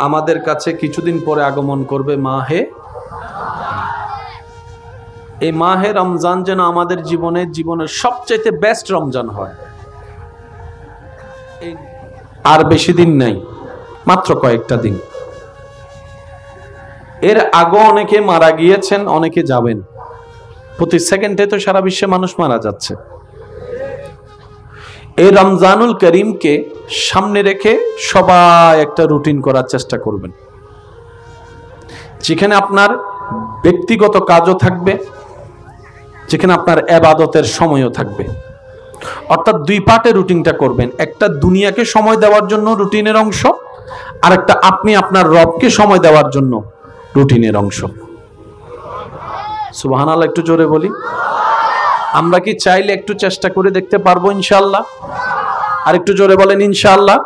আমাদের কাছে কিছুদিন পরে আগমন করবে মাহে। এই মাহে রমজান যেন আমাদের জীবনের সবচেয়ে বেস্ট রমজান হয়। আর বেশি দিন নাই, মাত্র কয়েকটা দিন। এর আগে অনেকে মারা গিয়েছেন, অনেকে যাবেন। প্রতি সেকেন্ডে তো সারা বিশ্বে মানুষ মারা যাচ্ছে। এই রমজানুল করিমকে সামনে রেখে সবাই একটা রুটিন করার চেষ্টা করবেন, যেখানে আপনার ব্যক্তিগত কাজও থাকবে, যেখানে আপনার ইবাদতের সময়ও থাকবে। অর্থাৎ দুই পার্টে রুটিনটা করবেন। একটা দুনিয়াকে সময় দেওয়ার জন্য রুটিনের অংশ, আর একটা আপনি আপনার রবকে সময় দেওয়ার জন্য রুটিনের অংশ। সুবহানাল্লাহ, একটু জোরে বলি। আমরা কি চাইলে একটু চেষ্টা করে দেখতে পারবো ইনশাআল্লাহ? আর একটু জোরে বলেন ইনশাআল্লাহ।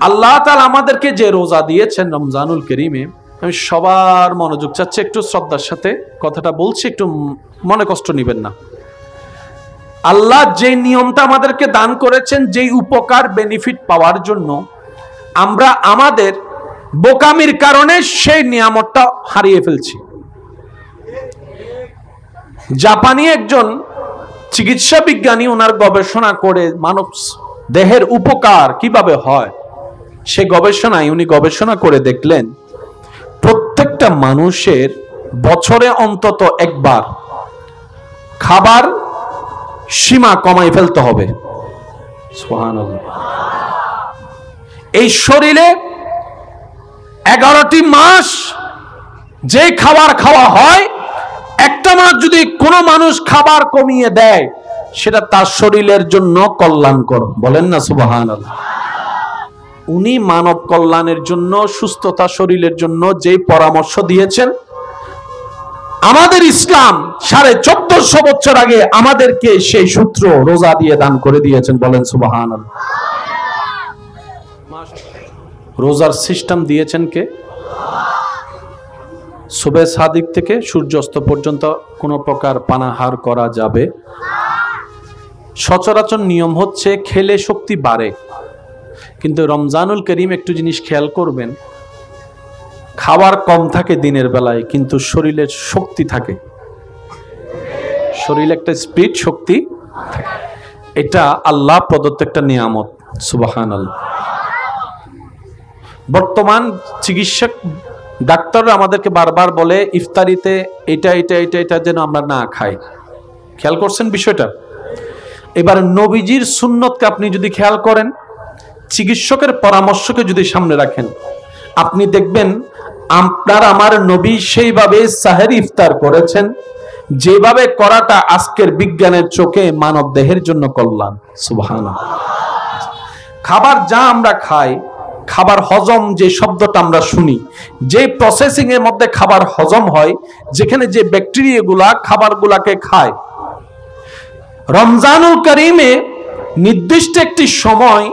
আল্লাহ তাআলা আমাদেরকে যে রোজা দিয়েছেন রমজানুল করিমে, আমি সবার মনোযোগ চাচ্ছি, একটু শ্রদ্ধার সাথে কথাটা বলছি, একটু মনে কষ্ট নেবেন না। আল্লাহ যে নিয়মটা আমাদেরকে দান করেছেন, যেই উপকার বেনিফিট পাওয়ার জন্য, আমরা আমাদের বোকামির কারণে সেই নিয়ামতটা হারিয়ে ফেলছি। জাপানি একজন চিকিৎসা বিজ্ঞানী ওনার গবেষণা করে মানব দেহের উপকার কিভাবে হয়, সে গবেষণায় উনি গবেষণা করে দেখলেন প্রত্যেকটা মানুষের বছরে অন্তত একবার খাবার সীমা কমাই ফেলতে হবে। সুবহানাল্লাহ। এই শরীরে 11টি মাস যে খাবার খাওয়া হয়, একটা মাস যদি কোনো মানুষ খাবার কমিয়ে দেয়, সেটা তার শরীরের জন্য কল্যাণকর। বলেন না সুবহানাল্লাহ। উনি মানব কল্যাণের জন্য, সুস্থতা শরীরের জন্য যে পরামর্শ দিয়েছেন, আমাদের ইসলাম 1450 বছর আগে আমাদেরকে সেই সূত্র রোজা দিয়ে দান করে দিয়েছেন। বলেন সুবহানাল্লাহ। রোজার সিস্টেম দিয়েছেন কে? সুবহ সাদিক থেকে সূর্যাস্ত পর্যন্ত কোনো প্রকার পানাহার করা যাবে। সচরাচর নিয়ম হচ্ছে খেলে শক্তি বাড়ে, কিন্তু রমজানুল করিম একটু জিনিস খেয়াল করবেন, খাবার কম থাকে দিনের বেলায়, কিন্তু শরীরের শক্তি থাকে, শরীরে একটা স্পিড শক্তি থাকে। এটা আল্লাহ প্রদত্ত একটা নিয়ামত। সুবহানাল্লাহ। বর্তমান চিকিৎসক ডাক্তাররা আমাদেরকে বারবার বলে ইফতারিতে এটা যেন আমরা না খাই। খেয়াল করছেন বিষয়টা? এবার নবীজির সুন্নতকে আপনি যদি খেয়াল করেন, চিকিৎসকের পরামর্শকে যদি সামনে রাখেন, আপনি দেখবেন আপনার আমার নবী সেইভাবে সাহেরি ইফতার করেছেন, যেভাবে করাটা আজকের বিজ্ঞানের চোখে মানব দেহের জন্য কল্যাণ। সুবহানাল্লাহ। খাবার যা আমরা খাই, খাবার হজম যে শব্দটা আমরা শুনি, যে প্রসেসিং এর মধ্যে খাবার হজম হয়, যেখানে যে ব্যাকটেরিয়াগুলা খাবারগুলাকে খায়, রমজানুল করিমে নির্দিষ্ট একটি সময়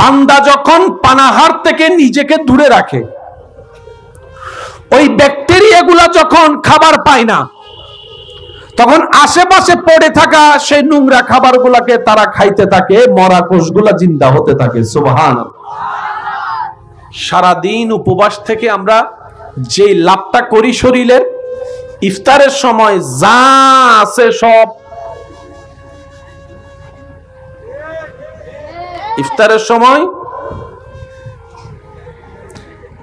বান্দা যখন পানাহার থেকে নিজেকে দূরে রাখে, ওই ব্যাকটেরিয়াগুলা যখন খাবার পায় না, তখন আশেপাশে পড়ে থাকা সেই নোংরা খাবারগুলাকে তারা খাইতে থাকে, মরা কোষগুলা জিন্দা হতে থাকে। সুবহানাল্লাহ। সারাদিন উপবাস থেকে আমরা যে লাভটা করি শরীরের, ইফতারের সময় যা আছে সব, ইফতারের সময়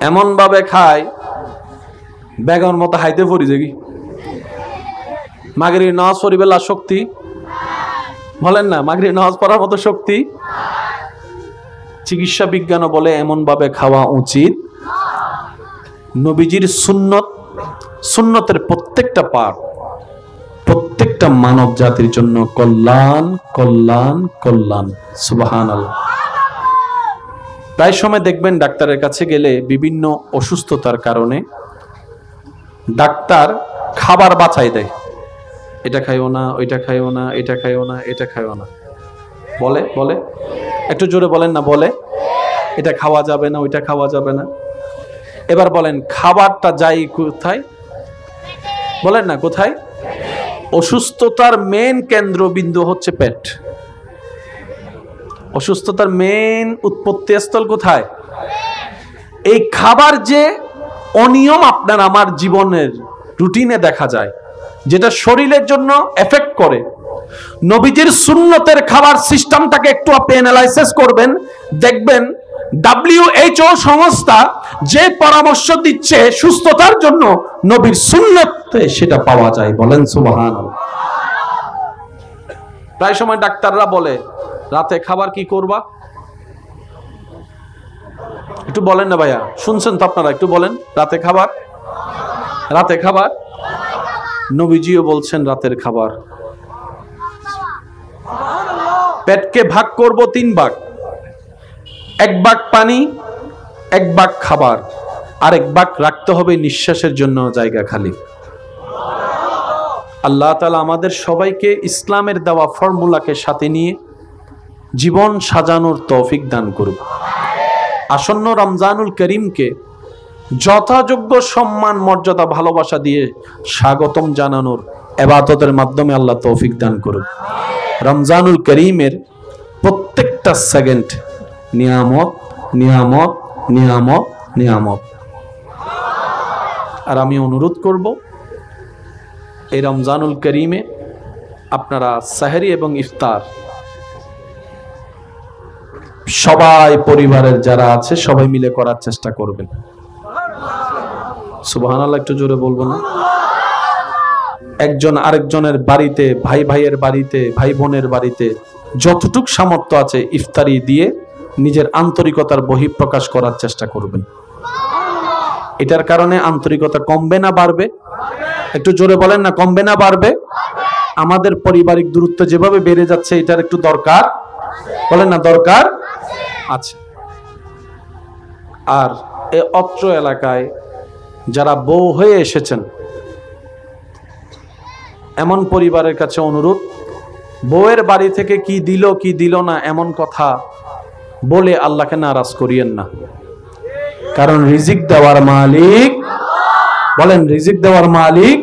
এমন ভাবে খায় বেগর মতো হাইতে পড়ি যাবি। মাগরিব নামাজ পড়িবেলা শক্তি, বলেন না, মাগরিব নামাজ পড়ার মতো শক্তি। চিকিৎসা বিজ্ঞান বলে এমন ভাবে খাওয়া উচিত, নবীজির সুন্নতের প্রত্যেকটা পাঠ প্রত্যেকটা মানব জাতির জন্য কল্যাণ কল্যাণ কল্যাণ। সুবহানাল্লাহ। প্রায় সময় দেখবেন ডাক্তারের কাছে গেলে বিভিন্ন অসুস্থতার কারণে ডাক্তার খাবার বাছাই দেয়, এটা খাইও না, ওইটা খাইও না, এটা খাইও না, এটা খাইও না, বলে বলে একটু জোরে বলেন না, বলে এটা খাওয়া যাবে না, ওইটা খাওয়া যাবে না। এবার বলেন খাবারটা যাই কোথায়? বলেন না কোথায়? অসুস্থতার মেন কেন্দ্রবিন্দু হচ্ছে পেট। অসুস্থতার মেন উৎপত্তি স্থল কোথায়? এই খাবার যে অনিয়ম আপনার আমার জীবনের রুটিনে দেখা যায়, যেটা শরীরের জন্য এফেক্ট করে, নবীজির সুন্নতের খাবার সিস্টেমটাকে একটু আপনি অ্যানালাইসিস করবেন, দেখবেন WHO সংস্থা যে পরামর্শ দিচ্ছে সুস্থতার জন্য, নবীর সুন্নতে সেটা পাওয়া যায়। বলেন সুবহানাল্লাহ। প্রায় সময় ডাক্তাররা বলে রাতে খাবার কি করবা, একটু বলেন না ভাইয়া, শুনছেন তো আপনারা, একটু বলেন। রাতে খাবার, রাতে খাবার, নবীজিও বলছেন রাতের খাবার পেটকে ভাগ করব 3 ভাগ, 1 ভাগ পানি, 1 ভাগ খাবার, আর 1 ভাগ রাখতে হবে নিঃশ্বাসের জন্য জায়গা খালি। আল্লাহ তাআলা আমাদের সবাইকে ইসলামের দেওয়া ফর্মুলাকে সাথে নিয়ে জীবন সাজানোর তৌফিক দান করুক। আসন্ন রমজানুল করিমকে যথাযোগ্য সম্মান, মর্যাদা, ভালোবাসা দিয়ে স্বাগতম জানানোর ইবাদতের মাধ্যমে আল্লাহ তৌফিক দান করুক। রমজানুল করিমের প্রত্যেকটা সেকেন্ড নিয়ামত, নিয়ামত, নিয়ামত, নিয়ামত। আর আমি অনুরোধ করব, এই রমজানুল করিমে আপনারা সাহরি এবং ইফতার সবাই পরিবারের যারা আছে সবাই মিলে করার চেষ্টা করবেন। সুবহানাল্লাহ, একটু জোরে বলবো না? একজন আরেকজনের বাড়িতে, ভাই ভাইয়ের বাড়িতে, ভাই বোনের বাড়িতে যতটুক সামর্থ্য আছে ইফতারি দিয়ে নিজের আন্তরিকতার বহিঃপ্রকাশ করার চেষ্টা করবেন। এটার কারণে আন্তরিকতা কমবে না বাড়বে? একটু জোরে বলেন না, কমবে না বাড়বে? আমাদের পারিবারিক দূরত্ব যেভাবে বেড়ে যাচ্ছে, এটার একটু দরকার, বলেন না দরকার আছে। আর এই অত্র এলাকায় যারা বউ হয়ে এসেছেন, এমন পরিবারের কাছে অনুরোধ, বউয়ের বাড়ি থেকে কি দিল কি দিল না এমন কথা বলে আল্লাহকে নারাজ করিয়েন না। কারণ রিজিক দেওয়ার মালিক, বলেন রিজিক দেওয়ার মালিক।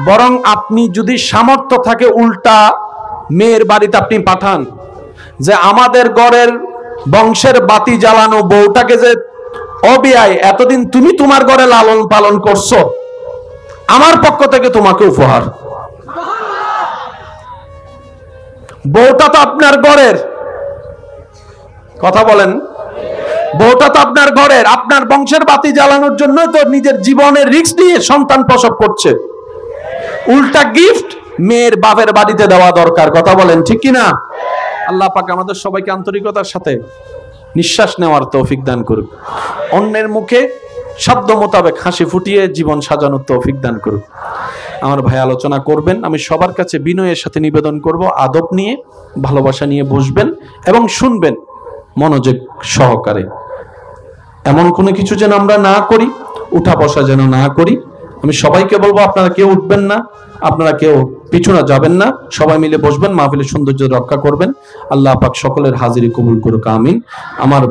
বরং আপনি যদি সামর্থ্য থাকে উল্টা মেয়ের বাড়িতে আপনি পাঠান, যে আমাদের ঘরের বংশের বাতি জ্বালানো বউটাকে যে অবিয়ায় এতদিন তুমি তোমার ঘরে লালন পালন করছো, আমার পক্ষ থেকে তোমাকে উপহার। বউটা তো আপনার ঘরের, কথা বলেন, বউটা তো আপনার ঘরের, আপনার বংশের বাতি জ্বালানোর জন্য তো নিজের জীবনের রিস্ক নিয়ে সন্তান প্রসব করছে। উল্টা গিফট মেয়ের বাপের বাড়িতে দেওয়া দরকার, কথা বলেন ঠিক কিনা? আল্লাহ পাক আমাদের সবাইকে আন্তরিকতার সাথে নিঃশ্বাস নেওয়ার তৌফিক দান করুক। অন্যের মুখে শব্দ মোতাবেক হাসি ফুটিয়ে জীবন সাজানোর তৌফিক দান করুক। আমার ভাই আলোচনা করবেন, আমি সবার কাছে বিনয়ের সাথে নিবেদন করব, আদব নিয়ে, ভালোবাসা নিয়ে বসবেন এবং শুনবেন মনোযোগ সহকারে। এমন কোনো কিছু যেন আমরা না করি, উঠা বসা যেন না করি। আমি সবাইকে বলবো, আপনারা কেউ উঠবেন না, আপনারা কেউ পিছনে যাবেন না, সবাই মিলে বসবেন, মাহফিলের সৌন্দর্য রক্ষা করবেন। আল্লাহ পাক সকলের হাজিরি কবুল করুক, আমিন। আমার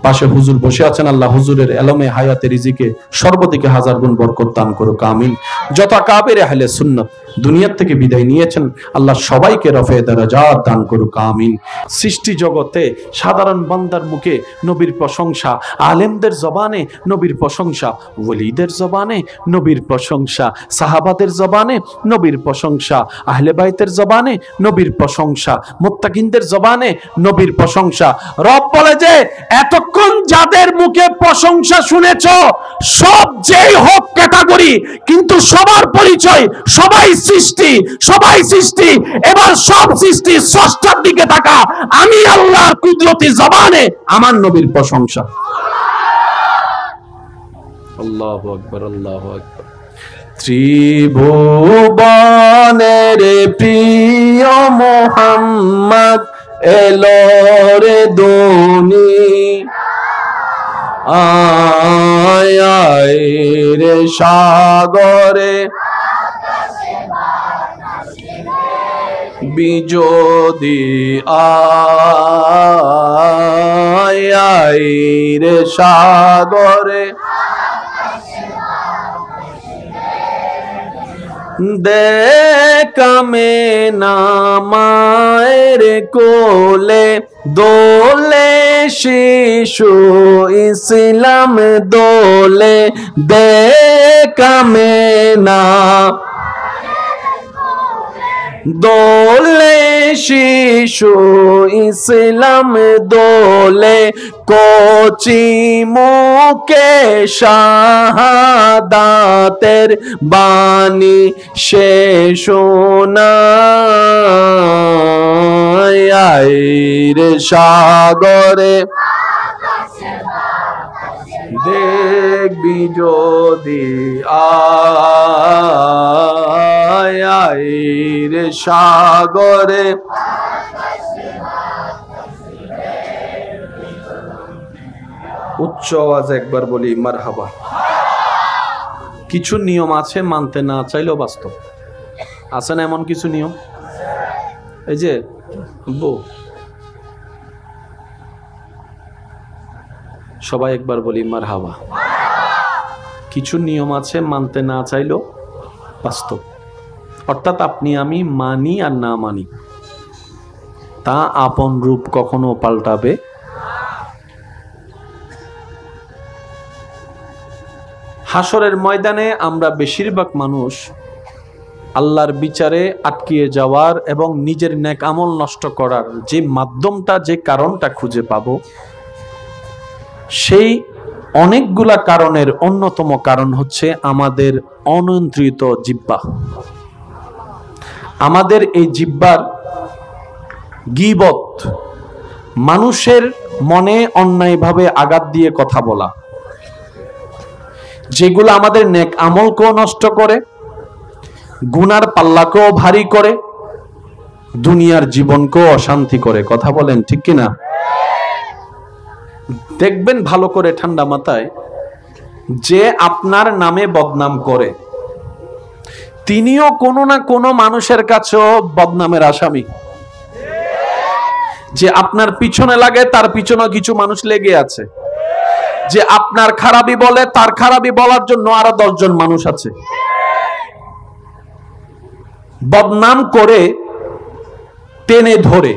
পাশে হুজুর বসে আছেন, আল্লাহ হুজুরের এলমে হায়াতে রিজিকে সর্বদিকে 1000 গুণ বরকত দান করুক, আমিন। যত কাবের আহলে সুন্নাত দুনিয়ার থেকে বিদায় নিয়েছেন, আল্লাহ সবাইকে রফে দারাজাত দান করুক, আমিন। সৃষ্টি জগতে সাধারণ বান্দার মুখে নবীর প্রশংসা, আলেমদের জবানে নবীর প্রশংসা, ওলিদের জবানে নবীর প্রশংসা, সাহাবাদের জবানে নবীর প্রশংসা, আহলে বাইতের জবানে নবীর প্রশংসা, মুত্তাকিনদের জবানে নবীর প্রশংসা। রব বলে যে এতক্ষণ যাদের মুখে প্রশংসা শুনেছ, সব যেই হোক ক্যাটাগরি, কিন্তু সবার পরিচয় সবাই সৃষ্টি, সবাই সৃষ্টি। এবার সব সৃষ্টি স্রষ্টার দিকে তাকা, আমি আল্লাহর কুদরতি জবানে আমার নবীর প্রশংসা। আল্লাহু আকবার, আল্লাহু আকবার। ত্রিভুবনের প্রিয় মুহাম্মদ এলো রে দুনি, আয় আয় রে সাগরে বিজোদি, আয় আয় রে সাগরে দেখামে না মায়ের কোলে দোলে শিশু ইসলাম দোলে দেখামে না দোলে শিশু ইসলাম দোলে কচি মুখে শাহাদাতের বাণী সে শোনায় আইরে সাগরে দেখবি যদি আইরে সাগরে উচ্চ আওয়াজে একবার বলি মারহাবা। কিছু নিয়ম আছে মানতে না চাইলেও বাস্তব। আছে না এমন কিছু নিয়ম? এই যে সবাই একবার বলি মারহাবা। কিছু নিয়ম আছে মানতে না চাইলেও বাস্তব, অর্থাৎ আপনি আমি মানি আর না মানি তা আপন রূপ কখনো পাল্টাবে। হাসরের ময়দানে আমরা বেশিরভাগ মানুষ আল্লাহর বিচারে আটকিয়ে যাওয়ার এবং নিজের নেক আমল নষ্ট করার যে মাধ্যমটা, যে কারণটা খুঁজে পাবো, সেই অনেকগুলা কারণের অন্যতম কারণ হচ্ছে আমাদের অনিয়ন্ত্রিত জিহ্বা। আমাদের এই জিহ্বার গীবত, মানুষের মনে অন্যায়ভাবে আঘাত দিয়ে কথা বলা, যেগুলো আমাদের নেক আমলকেও নষ্ট করে, গুনার পাল্লাকেও ভারী করে, দুনিয়ার জীবনকেও অশান্তি করে। কথা বলেন ঠিক কিনা? দেখবেন ভালো করে ঠান্ডা মাথায়, যে আপনার নামে বদনাম করে তিনিও কোনো না কোনো মানুষের কাছেও বদনামের আসামি। যে আপনার পিছনে লাগে তার পিছনেও কিছু মানুষ লেগে আছে। যে আপনার খারাপই বলে তার খারাপই বলার জন্য আরো 10 জন মানুষ আছে। বদনাম করে টেনে ধরে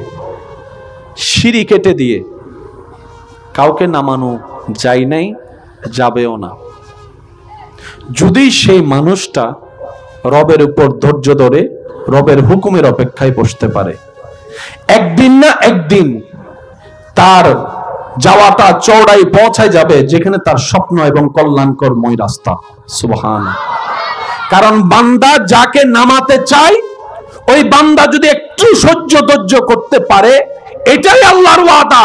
সিঁড়ি কেটে দিয়ে কাউকে নামানো যায় নাই, যাবেও না, যদি সেই মানুষটা রবের উপর ধৈর্য ধরে রবের হুকুমের অপেক্ষায় বসতে পারে। একদিন না একদিন তার যাওয়াটা চওড়াই পৌঁছায় যাবে যেখানে তার স্বপ্ন এবং কল্যাণকরময় রাস্তা। সুবহান। কারণ বান্দা যাকে নামাতে চায় ওই বান্দা যদি একটু সহ্য ধৈর্য করতে পারে, এটাই আল্লাহর ওয়াদা,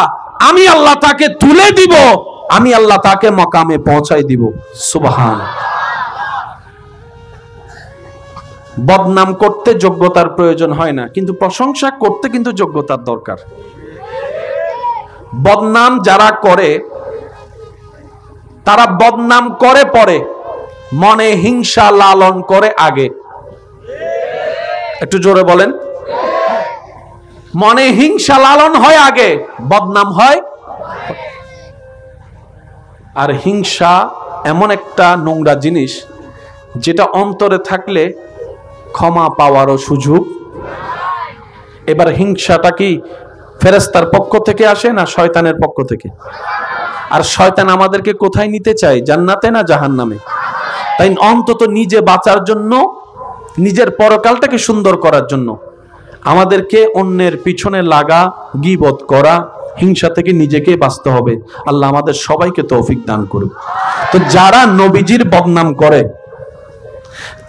আমি আল্লাহ তাকে তুলে দিব, আমি আল্লাহ তাকে মকামে পৌঁছাই দিব। সুবহান। বদনাম করতে যোগ্যতার প্রয়োজন হয় না, কিন্তু প্রশংসা করতে কিন্তু যোগ্যতার দরকার। বদনাম যারা করে তারা বদনাম করে পরে, মনে হিংসা লালন করে আগে। একটু জোরে বলেন। মনে হিংসা লালন হয় আগে, বদনাম হয়। আর হিংসা এমন একটা নোংরা জিনিস যেটা অন্তরে থাকলে ক্ষমা পাওয়ারও সুযোগ। এবার হিংসাটা কি ফেরেশতার পক্ষ থেকে আসে না শয়তানের পক্ষ থেকে? আর শয়তান আমাদেরকে কোথায় নিতে চায়? জান্নাতে না জাহান্নামে? তাই অন্তত নিজে বাঁচার জন্য, নিজের পরকালটাকে সুন্দর করার জন্য আমাদেরকে অন্যের পিছনে লাগা, গীবত করা, হিংসা থেকে নিজেকে বাঁচতে হবে। আল্লাহ আমাদের সবাইকে তৌফিক দান করুক। তো যারা নবীজির বদনাম করে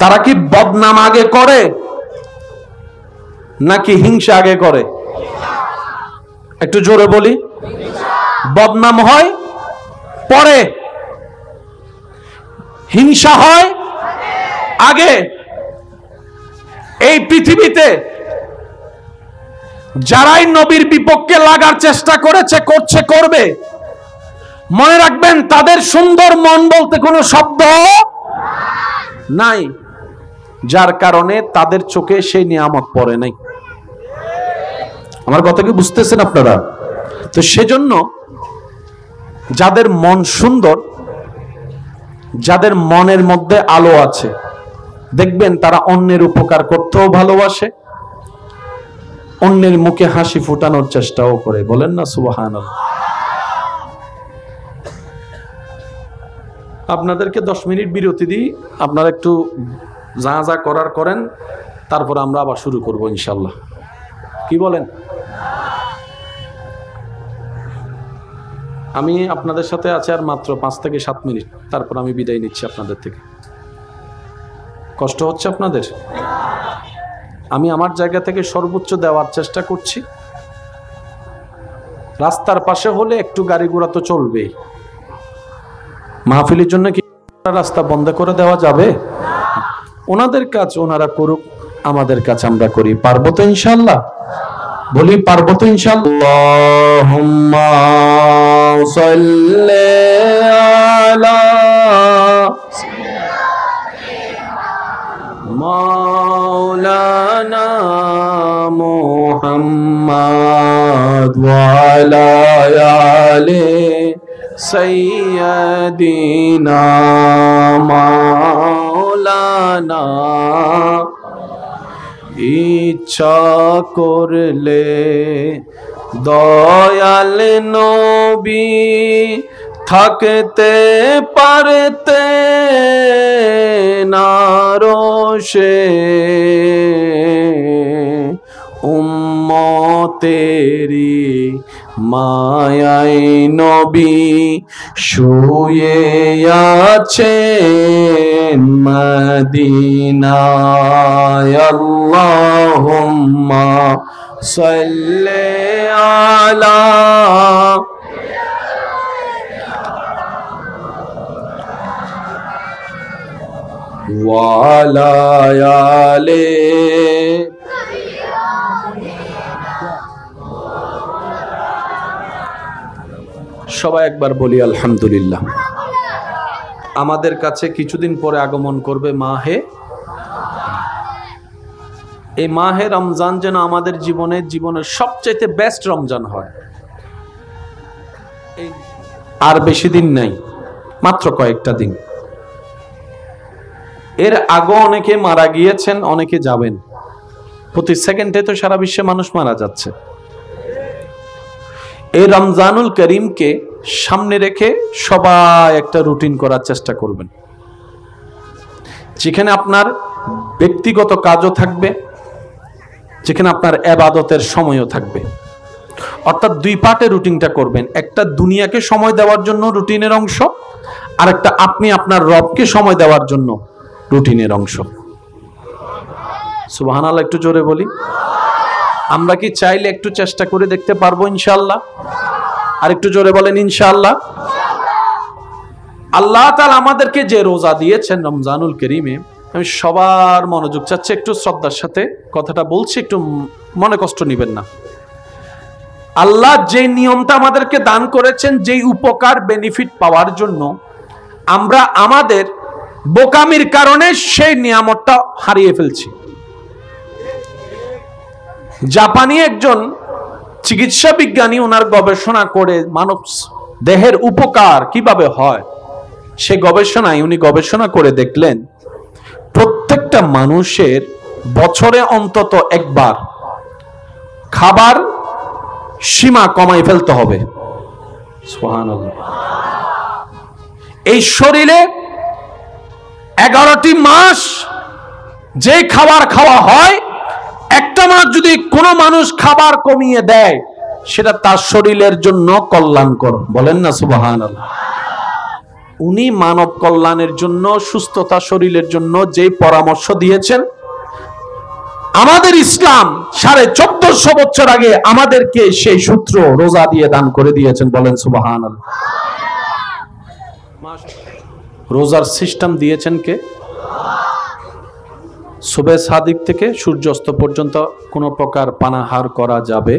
তারা কি বদনাম আগে করে নাকি হিংসা আগে করে? একটু জোরে বলি। বদনাম হয় পরে, হিংসা হয় আগে। এই পৃথিবীতে যারাই নবীর বিপক্ষে লাগার চেষ্টা করেছে, করছে, করবে, মনে রাখবেন তাদের সুন্দর মন বলতে কোনো শব্দ নাই, যার কারণে তাদের চোখে সেই নিয়ামত পড়ে নাই। আমার কথা কি বুঝতেছেন আপনারা? তো সেজন্য যাদের মন সুন্দর, যাদের মনের মধ্যে আলো আছে, দেখবেন তারা অন্যের উপকার করতেও ভালোবাসে, অন্যের মুখে হাসি ফুটানোর চেষ্টাও করে। বলেন না সুবহানাল্লাহ। আপনাদেরকে 10 মিনিট বিরতি দিই, আপনারা একটু যা যা করার করেন, তারপর আমরা আবার শুরু করব ইনশাল্লাহ। কি বলেন? আমি আপনাদের সাথে আছি আর মাত্র 5 থেকে 7 মিনিট, তারপর আমি বিদায় নিচ্ছি আপনাদের থেকে। কষ্ট হচ্ছে আপনাদের? আমি আমার জায়গা থেকে সর্বোচ্চ দেওয়ার চেষ্টা করছি। রাস্তার পাশে হলে একটু গাড়ি ঘোড়া তো চলবেই, মাহফিলের জন্য কি রাস্তা বন্ধ করে দেওয়া যাবে? ওনাদের কাজ ওনারা করুক, আমাদের কাজ আমরা করি। পারবো তো ইনশাআল্লাহ? বলি পারবো তো ইনশাআল্লাহ? আল্লাহুম্মা সাল্লি আলা মাওলানা মুহাম্মদ ওয়া আলা আলি সাইয়্যিদিনা মাওলানা। ইচ্ছা করলে দয়াল নবী থাকতে পারতে না রোশে, উম্মতেরি মায়ায় নবী শুয়ে আছেন মদিনায়। আল্লাহুম্মা সাল্লি আলা ওয়া আলা আলি। সবাই একবার বলি আলহামদুলিল্লাহ। আমাদের কাছে কিছুদিন পরে আগমন করবে মাহে, এই মাহে রমজান যেন আমাদের জীবনের সবচেয়ে বেস্ট রমজান হয়। আর বেশি দিন নাই, মাত্র কয়েকটা দিন। এর আগে অনেকে মারা গিয়েছেন, অনেকে যাবেন। প্রতি সেকেন্ডে তো সারা বিশ্বে মানুষ মারা যাচ্ছে। এই রমজানুল করিমকে সামনে রেখে সবাই একটা রুটিন করার চেষ্টা করবেন, যেখানে আপনার ব্যক্তিগত কাজও থাকবে, যেখানে আপনার ইবাদতের সময়ও থাকবে। অর্থাৎ 2 পার্টে রুটিনটা করবেন। একটা দুনিয়াকে সময় দেওয়ার জন্য রুটিনের অংশ, আর একটা আপনি আপনার রবকে সময় দেওয়ার জন্য রুটিনের অংশ। সুবহানাল্লাহ, একটু জোরে বলি। আমরা কি চাইলে একটু চেষ্টা করে দেখতে পারবো ইনশাআল্লাহ? আর একটু জোরে বলেন ইনশাআল্লাহ। আল্লাহ তাআলা আমাদেরকে যে রোজা দিয়েছেন রমজানুল করিমে, আমি সবার মনোযোগ চাচ্ছি, একটু শ্রদ্ধার সাথে কথাটা বলছি, একটু মনে কষ্ট নেবেন না। আল্লাহ যে নিয়মটা আমাদেরকে দান করেছেন, যেই উপকার বেনিফিট পাওয়ার জন্য, আমরা আমাদের বোকামির কারণে সেই নিয়ামতটা হারিয়ে ফেলছি। জাপানি একজন চিকিৎসা বিজ্ঞানী ওনার গবেষণা করে মানব দেহের উপকার কিভাবে হয়, সে গবেষণায় উনি গবেষণা করে দেখলেন প্রত্যেকটা মানুষের বছরে অন্তত একবার খাবার সীমা কমাই ফেলতে হবে। সুবহানাল্লাহ। এই শরীরে 11টি মাস যে খাবার খাওয়া হয়, একটা মাস যদি কোনো মানুষ খাবার কমিয়ে দেয়, সেটা তার শরীরের জন্য কল্যাণকর। বলেন না সুবহানাল্লাহ। উনি মানব কল্যাণের জন্য, সুস্থতা শরীরের জন্য যে পরামর্শ দিয়েছেন, আমাদের ইসলাম 1450 বছর আগে আমাদেরকে সেই সূত্র রোজা দিয়ে দান করে দিয়েছেন। বলেন সুবহানাল্লাহ। রোজার সিস্টেম দিয়েছেন কে? সুবহ সাদিক থেকে সূর্যাস্ত পর্যন্ত কোনো প্রকার পানাহার করা যাবে।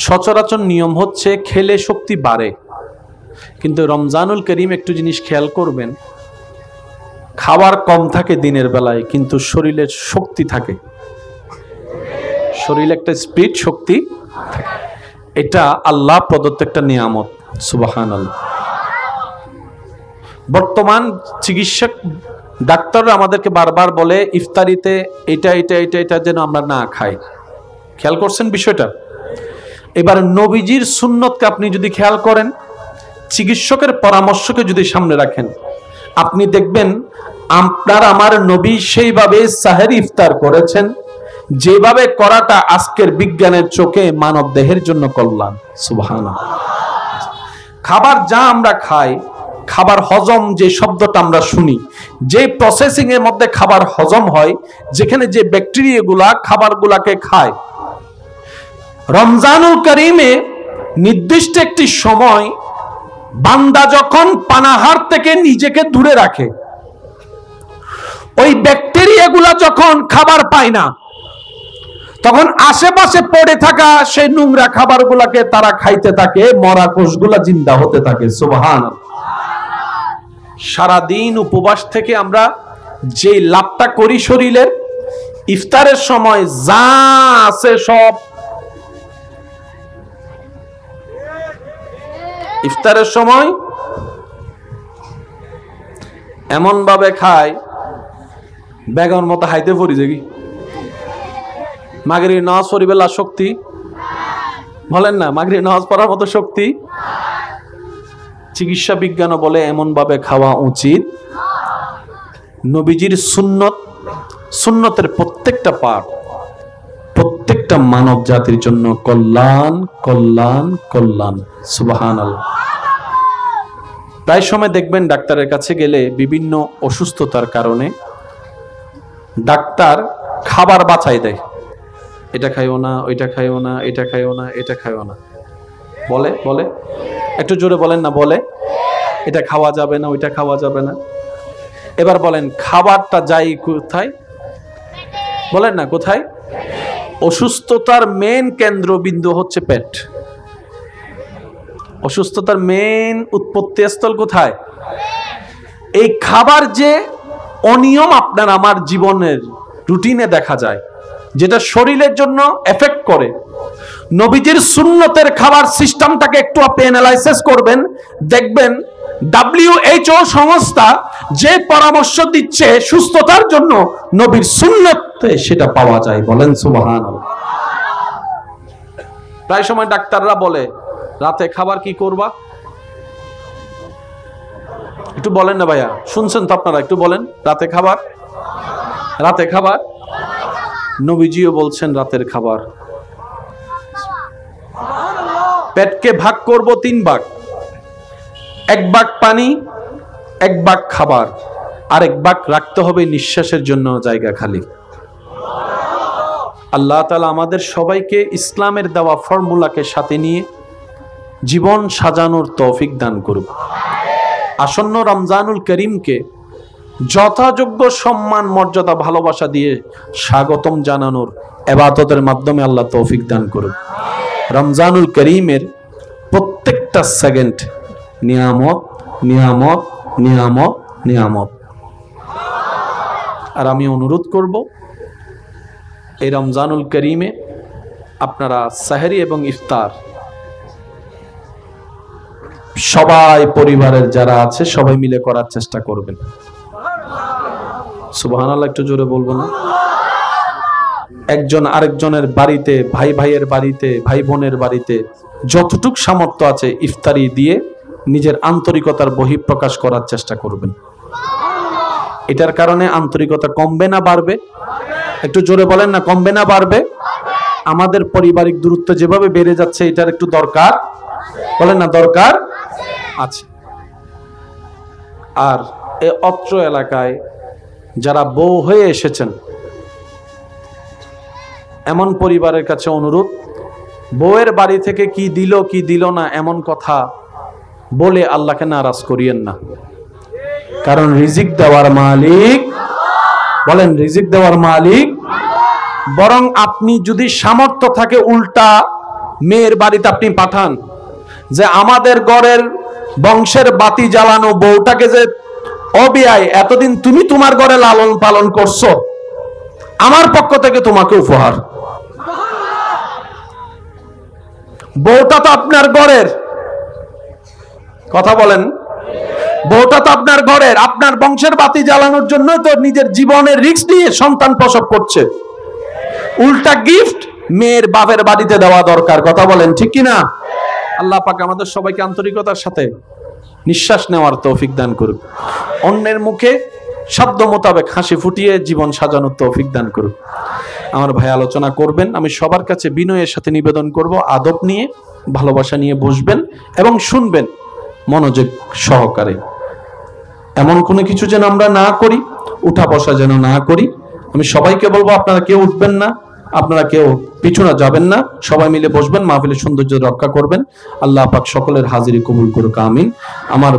সচরাচর নিয়ম হচ্ছে খেলে শক্তি বাড়ে, কিন্তু রমজানুল করিম একটু জিনিস খেয়াল করবেন, খাবার কম থাকে দিনের বেলায়, কিন্তু শরীরের শক্তি থাকে, শরীরে একটা স্পিড শক্তি থাকে। এটা আল্লাহ প্রদত্ত একটা নিয়ামত। সুবহানাল্লাহ। বর্তমান চিকিৎসক ডাক্তাররা আমাদেরকে বারবার বলে ইফতারিতে এটা এটা এটা এটা যেন আমরা না খাই। খেয়াল করছেন বিষয়টা? এবার নবীজির সুন্নতকে আপনি যদি খেয়াল করেন, চিকিৎসকের পরামর্শকে যদি সামনে রাখেন, আপনি দেখবেন আপনার আমার নবী সেইভাবে সাহেরি ইফতার করেছেন যেভাবে করাটা আজকের বিজ্ঞানের চোখে মানব দেহের জন্য কল্যাণ। সুবহানাল্লাহ। খাবার যা আমরা খাই, খাবার হজম যে শব্দটা আমরা শুনি, যে প্রসেসিং এর মধ্যে খাবার হজম হয়, যেখানে যে ব্যাকটেরিয়াগুলা খাবারগুলাকে খায়, রমজানুল করিমে নির্দিষ্ট একটি সময় বান্দা যখন পানাহার থেকে নিজেকে দূরে রাখে, ওই ব্যাকটেরিয়াগুলা যখন খাবার পায় না, তখন আশেপাশে পড়ে থাকা সেই নোংরা খাবারগুলাকে তারা খাইতে থাকে, মরা কোষগুলা জিন্দা হতে থাকে। সুবহানাল্লাহ। সারাদিন উপবাস থেকে আমরা যে লাভটা করি শরীরের, ইফতারের সময় যা আছে সব, ইফতারের সময় এমন ভাবে খায় বেগর মতো হাইতে পড়ি যে কি মাগরিব নামাজ পড়িবেলা শক্তি বলেন না, মাগরিব নামাজ পড়ার মতো শক্তি। চিকিৎসা বিজ্ঞানও বলে এমন ভাবে খাওয়া উচিত। নবীজির সুন্নত, সুন্নতের প্রত্যেকটা পাঠ প্রত্যেকটা মানব জাতির জন্য কল্যাণ কল্যাণ কল্যাণ। সুবহানাল্লাহ। প্রায় সময় দেখবেন ডাক্তারের কাছে গেলে বিভিন্ন অসুস্থতার কারণে ডাক্তার খাবার বাছাই দেয়, এটা খাইও না, ওইটা খাইও না, এটা খাইও না, এটা খাইও না, বলে বলে একটু জোরে বলেন না, বলে এটা খাওয়া যাবে না, ওইটা খাওয়া যাবে না। এবার বলেন খাবারটা যাই কোথায়, বলেন না কোথায়? অসুস্থতার মেন কেন্দ্রবিন্দু হচ্ছে পেট। অসুস্থতার মেন উৎপত্তি স্থল কোথায়? এই খাবার যে অনিয়ম আপনার আমার জীবনের রুটিনে দেখা যায়, যেটা শরীরের জন্য এফেক্ট করে, নবীজির সুন্নতের খাবার সিস্টেমটাকে একটু আপনি অ্যানালাইসিস করবেন, দেখবেন WHO সংস্থা যে পরামর্শ দিচ্ছে সুস্থতার জন্য, নবীর সুন্নতে সেটা পাওয়া যায়। বলেন সুবহানাল্লাহ। প্রায় সময় ডাক্তাররা বলে রাতে খাবার কি করবা, একটু বলেন না ভাইয়া, শুনছেন তো আপনারা, একটু বলেন রাতে খাবার, রাতে খাবার। নবীজিও বলছেন রাতের খাবার পেটকে ভাগ করব 3 ভাগ, 1 ভাগ পানি, 1 ভাগ খাবার, আর 1 ভাগ রাখতে হবে নিঃশ্বাসের জন্য জায়গা খালি। আল্লাহ তাআলা আমাদের সবাইকে ইসলামের দেওয়া ফর্মুলাকে সাথে নিয়ে জীবন সাজানোর তৌফিক দান করুন। আসন্ন রমজানুল করিমকে যথাযোগ্য সম্মান মর্যাদা ভালোবাসা দিয়ে স্বাগতম জানানোর ইবাদতের মাধ্যমে আল্লাহ তৌফিক দান করুন। রমজানুল করিমের প্রত্যেকটা সেকেন্ড নিয়ামত নিয়ামত নিয়ামত নিয়ামত। আর আমি অনুরোধ করব এই রমজানুল করিমে আপনারা সাহরি এবং ইফতার সবাই পরিবারের যারা আছে সবাই মিলে করার চেষ্টা করবেন। সুবহানাল্লাহ, একটু জোরে বলবো না? একজন আরেকজনের বাড়িতে, ভাই ভাইয়ের বাড়িতে, ভাই বোনের বাড়িতে যতটুক সামর্থ্য আছে ইফতারি দিয়ে নিজের আন্তরিকতার বহিঃপ্রকাশ করার চেষ্টা করবেন। এটার কারণে আন্তরিকতা কমবে না বাড়বে? একটু জোরে বলেন না, কমবে না বাড়বে? আমাদের পারিবারিক দূরত্ব যেভাবে বেড়ে যাচ্ছে এটার একটু দরকার, বলেন না দরকার আছে। আর এই অত্র এলাকায় যারা বউ হয়ে এসেছেন এমন পরিবারের কাছে অনুরোধ, বউয়ের বাড়ি থেকে কি দিল কি দিল না এমন কথা বলে আল্লাহকে নারাজ করিয়েন না। কারণ রিজিক দেওয়ার মালিক, বলেন রিজিক দেওয়ার মালিক। বরং আপনি যদি সামর্থ্য থাকে উল্টা মেয়ের বাড়িতে আপনি পাঠান যে আমাদের ঘরের বংশের বাতি জ্বালানো বউটাকে যে অবিয়ায় এতদিন তুমি তোমার ঘরে লালন পালন করছো, আমার পক্ষ থেকে তোমাকে উপহার। বউটা তো আপনার ঘরের, কথা বলেন, বউটা তো আপনার ঘরের, আপনার বংশের বাতি জ্বালানোর জন্য তো নিজের জীবনের রিস্ক নিয়ে সন্তান প্রসব করছে। উল্টা গিফট মেয়ের বাপের বাড়িতে দেওয়া দরকার। কথা বলেন ঠিক কিনা? আল্লাহ পাক আমাদের সবাইকে আন্তরিকতার সাথে নিঃশ্বাস নেওয়ার তৌফিক দান করুক, অন্যের মুখে শব্দ মোতাবেক হাসি ফুটিয়ে জীবন সাজানোর তৌফিক দান করুক। আমার ভাই আলোচনা করবেন, আমি সবার কাছে বিনয়ের সাথে নিবেদন করব, আদব নিয়ে ভালোবাসা নিয়ে বসবেন এবং শুনবেন মনোযোগ সহকারে। এমন কোনো কিছু যেন আমরা না করি, উঠা বসা যেন না করি। আমি সবাইকে বলবো আপনারা কেউ উঠবেন না, আপনারা কেউ পিছনে যাবেন না, সবাই মিলে বসবেন, মাহফিলের সৌন্দর্য রক্ষা করবেন। আল্লাহ পাক সকলের হাজিরি কবুল করুক, আমিন। আমার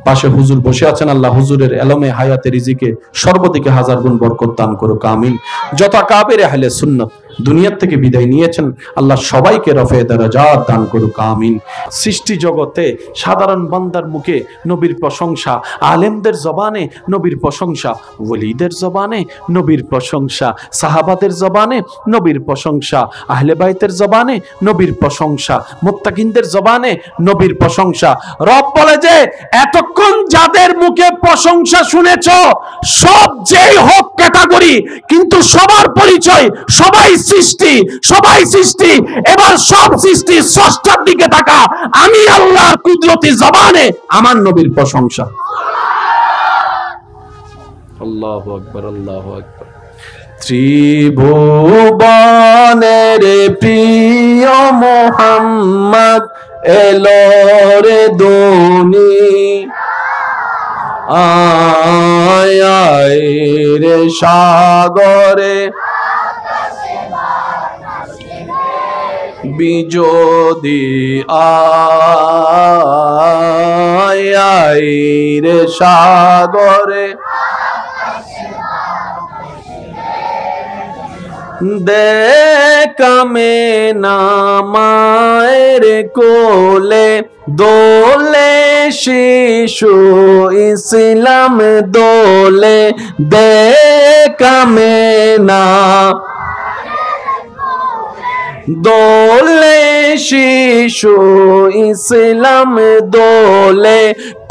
পাশে হুজুর বসে আছেন, আল্লাহ হুজুরের এলমে হায়াতে রিজিকে সর্বদিকে হাজার গুণ বরকত দান করুক, আমিন। যত কাবের আহলে সুন্নাত দুনিয়ার থেকে বিদায় নিয়েছেন, আল্লাহ সবাইকে রফে দারাজাত দান করুক, আমিন। সৃষ্টি জগতে সাধারণ বান্দার মুখে নবীর প্রশংসা, আলেমদের জবানে নবীর প্রশংসা, ওলিদের জবানে নবীর প্রশংসা, সাহাবাদের জবানে নবীর প্রশংসা, আহলে বাইতের জবানে নবীর প্রশংসা, মুত্তাকিনদের জবানে নবীর প্রশংসা। রব বলে যে এতক্ষণ যাদের মুখে প্রশংসা শুনেছ সব যেই হোক ক্যাটাগরি, কিন্তু সবার পরিচয় সবাই সৃষ্টি, সবাই সৃষ্টি। এবার সব সৃষ্টি স্রষ্টার দিকে তাকা, আমি আল্লাহর কুদরতি জবানে আমার নবীর প্রশংসা। আল্লাহু আকবার, আল্লাহু আকবার। ত্রিভুবনের প্রিয় মুহাম্মদ এলো রে দুনি, আয় আয় রে সাগরে বিজোদি, আয় আয় রে সাগরে দেখামে নামায়ের কোলে দোলে শিশু ইসলাম দোলে, দেখামে না দোলে শিশু ইসলাম দোলে,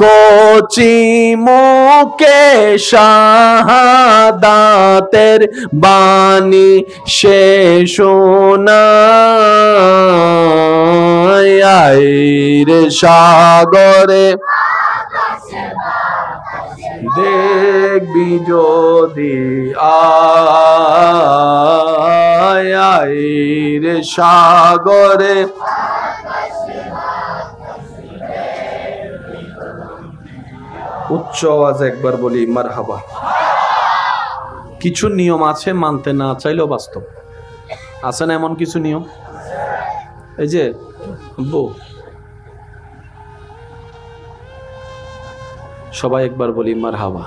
কোচি মুকে শাহাদাতের বাণী সে শোনায়, আয় রে সাগরে দেখবি যদি, আয় আয় রে সাগরে উচ্চ আওয়াজে একবার বলি মারহাবা। কিছু নিয়ম আছে মানতে না চাইলেও বাস্তব। আছে না এমন কিছু নিয়ম? এই যে সবাই একবার বলি মারহাবা।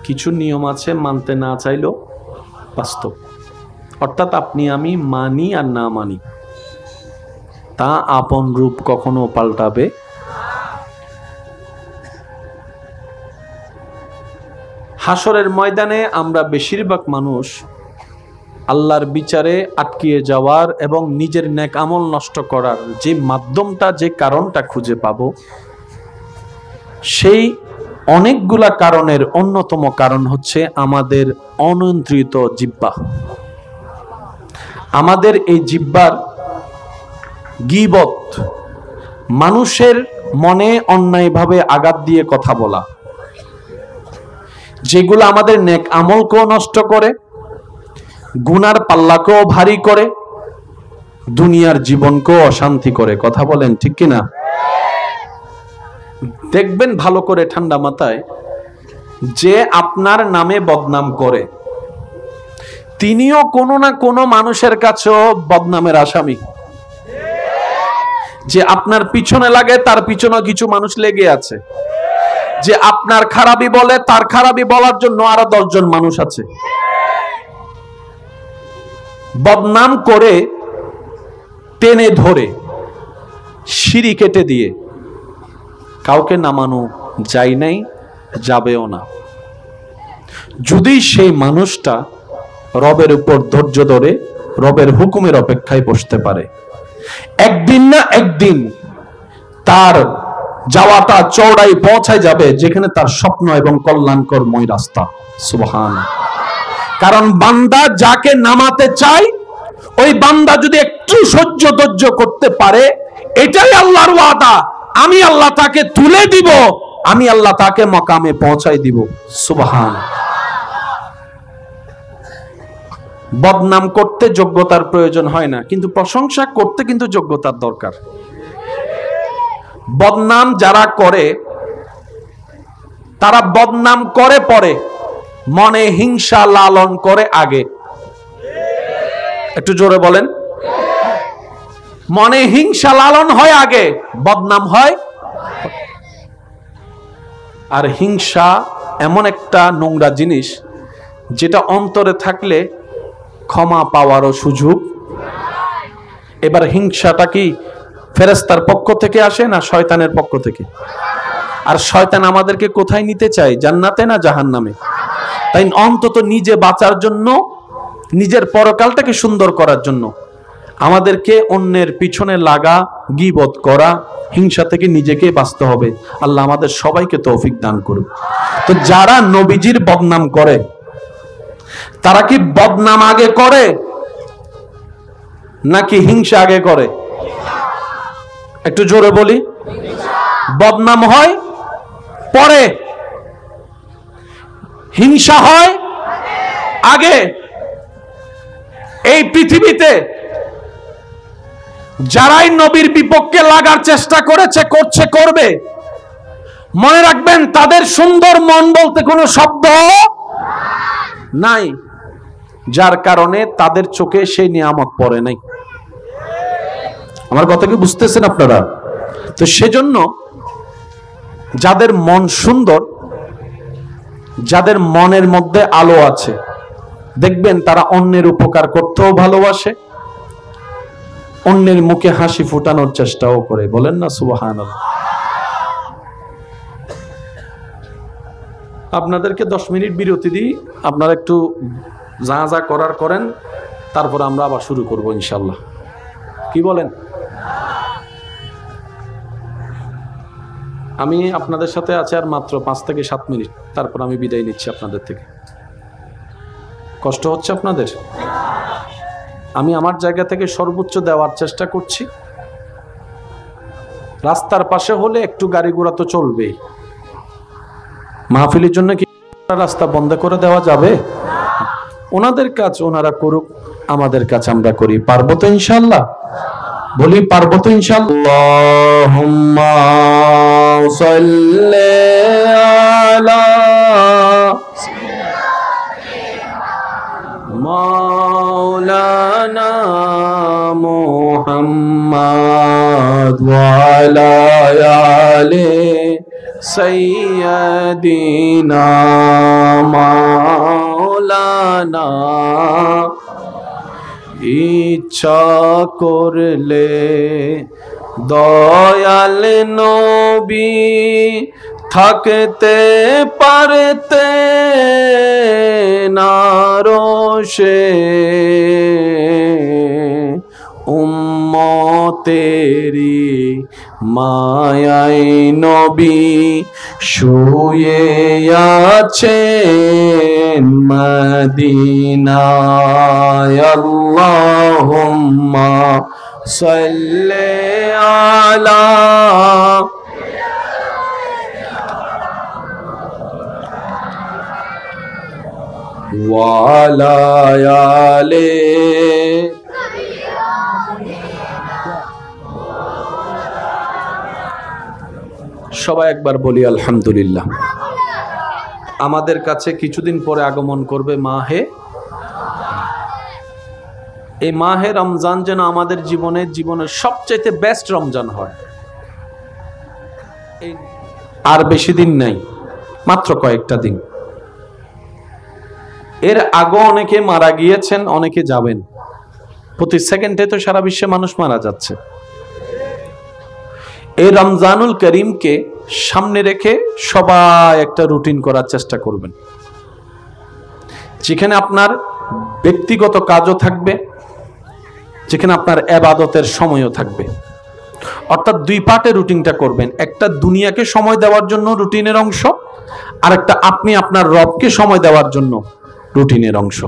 কিছু নিয়ম আছে মানতে না চাইলেও বাস্তব, অর্থাৎ আপনি আমি মানি আর না মানি তা আপন রূপ কখনো পাল্টাবে। হাসরের ময়দানে আমরা বেশিরভাগ মানুষ আল্লাহর বিচারে আটকিয়ে যাওয়ার এবং নিজের নেক আমল নষ্ট করার যে মাধ্যমটা, যে কারণটা খুঁজে পাবো, সেই অনেকগুলা কারণের অন্যতম কারণ হচ্ছে আমাদের অনিয়ন্ত্রিত জিহ্বা। আমাদের এই জিহ্বার গীবত, মানুষের মনে অন্যায়ভাবে আঘাত দিয়ে কথা বলা, যেগুলো আমাদের নেক আমলকেও নষ্ট করে, গুনার পাল্লাকেও ভারী করে, দুনিয়ার জীবনকেও অশান্তি করে। কথা বলেন ঠিক কিনা? দেখবেন ভালো করে ঠান্ডা মাথায়, যে আপনার নামে বদনাম করে তিনিও কোনো না কোনো মানুষের কাছেও বদনামের আসামি। যে আপনার পিছনে লাগে তার পিছনেও কিছু মানুষ লেগে আছে। যে আপনার খারাপই বলে তার খারাপই বলার জন্য আরো 10 জন মানুষ আছে। বদনাম করে টেনে ধরে সিঁড়ি কেটে দিয়ে কাউকে নামানো যায় নাই, যাবেও না, যদি সেই মানুষটা রবের উপর ধৈর্য ধরে রবের হুকুমের অপেক্ষায় বসতে পারে। একদিন না একদিন তার যাওয়াটা চওড়াই পৌঁছায় যাবে যেখানে তার স্বপ্ন এবং কল্যাণকরময় রাস্তা। সুবহান। কারণ বান্দা যাকে নামাতে চায় ওই বান্দা যদি একটু সহ্য ধৈর্য করতে পারে, এটাই আল্লাহর ওয়াদা, আমি আল্লাহ তাকে তুলে দিব, আমি আল্লাহ তাকে মাকামে পৌঁছাই দিব। সুবহান। বদনাম করতে যোগ্যতার প্রয়োজন হয় না, কিন্তু প্রশংসা করতে কিন্তু যোগ্যতার দরকার। বদনাম যারা করে তারা বদনাম করে পরে, মনে হিংসা লালন করে আগে। একটু জোরে বলেন। মনে হিংসা লালন হয় আগে, বদনাম হয়। আর হিংসা এমন একটা নোংরা জিনিস যেটা অন্তরে থাকলে ক্ষমা পাওয়ারও সুযোগ। এবার হিংসাটা কি ফেরেশতার পক্ষ থেকে আসে না শয়তানের পক্ষ থেকে? আর শয়তান আমাদেরকে কোথায় নিতে চায়, জান্নাতে না জাহান্নামে? তাই অন্তত নিজে বাঁচার জন্য, নিজের পরকালটাকে সুন্দর করার জন্য আমাদেরকে অন্যের পিছনে লাগা, গীবত করা, হিংসা থেকে নিজেকে বাঁচতে হবে। আল্লাহ আমাদের সবাইকে তৌফিক দান করুক। তো যারা নবীজির বদনাম করে তারা কি বদনাম আগে করে নাকি হিংসা আগে করে? একটু জোরে বলি। বদনাম হয় পরে, হিংসা হয় আগে। এই পৃথিবীতে যারাই নবীর বিপক্ষে লাগার চেষ্টা করেছে, করছে, করবে, মনে রাখবেন তাদের সুন্দর মন বলতে কোনো শব্দ নাই, যার কারণে তাদের চোখে সেই নিয়ামত পড়ে নাই। আমার কথা কি বুঝতেছেন আপনারা? তো সেজন্য যাদের মন সুন্দর, যাদের মনের মধ্যে আলো আছে, দেখবেন তারা অন্যের উপকার করতেও ভালোবাসে, অন্যের মুখে হাসি ফুটানোর চেষ্টাও করে। বলেন না সুবহানাল্লাহ। আপনাদেরকে 10 মিনিট বিরতি দিই, আপনারা একটু যা যা করার করেন, তারপর আমরা আবার শুরু করব ইনশাল্লাহ। কি বলেন? আমি আপনাদের সাথে আছি আর মাত্র 5 থেকে 7 মিনিট, তারপর আমি বিদায় নিচ্ছি আপনাদের থেকে। কষ্ট হচ্ছে আপনাদের? আমি আমার জায়গা থেকে সর্বোচ্চ দেওয়ার চেষ্টা করছি। রাস্তার পাশে হলে একটু গাড়ি ঘোড়া তো চলবেই। মাহফিলের জন্য কি রাস্তা বন্ধ করে দেওয়া যাবে? ওনাদের কাজ ওনারা করুক, আমাদের কাজ আমরা করি। পারবো তো ইনশাআল্লাহ? বলি পারবো তো ইনশাআল্লাহ। আল্লাহুম্মা সাল্লি আলা মাওলানা মুহাম্মদ ওয়া আলা আলি সাইয়্যিদিনা মাওলানা। ইচ্ছা করলে দয়াল নবী থাকতে পারতে না রোশে, উম্মতেরি মায়ায় নবী শুয়ে আছেন মদিনায়। আল্লাহুম্মা সাল্লি আলা ওয়া আলা আলি। সবাই একবার বলি আলহামদুলিল্লাহ। আমাদের কাছে কিছুদিন পরে আগমন করবে মাহে, এই মাহে রমজান যেন আমাদের জীবনের সবচেয়ে বেস্ট রমজান হয়। আর বেশি দিন নাই, মাত্র কয়েকটা দিন। এর আগে অনেকে মারা গিয়েছেন, অনেকে যাবেন। প্রতি সেকেন্ডে তো সারা বিশ্বে মানুষ মারা যাচ্ছে। এই রমজানুল করিমকে সামনে রেখে সবাই একটা রুটিন করার চেষ্টা করবেন, যেখানে আপনার ব্যক্তিগত কাজও থাকবে, যেখানে আপনার ইবাদতের সময়ও থাকবে। অর্থাৎ দুই পার্টে রুটিনটা করবেন, একটা দুনিয়াকে সময় দেওয়ার জন্য রুটিনের অংশ, আর একটা আপনি আপনার রবকে সময় দেওয়ার জন্য রুটিনের অংশ।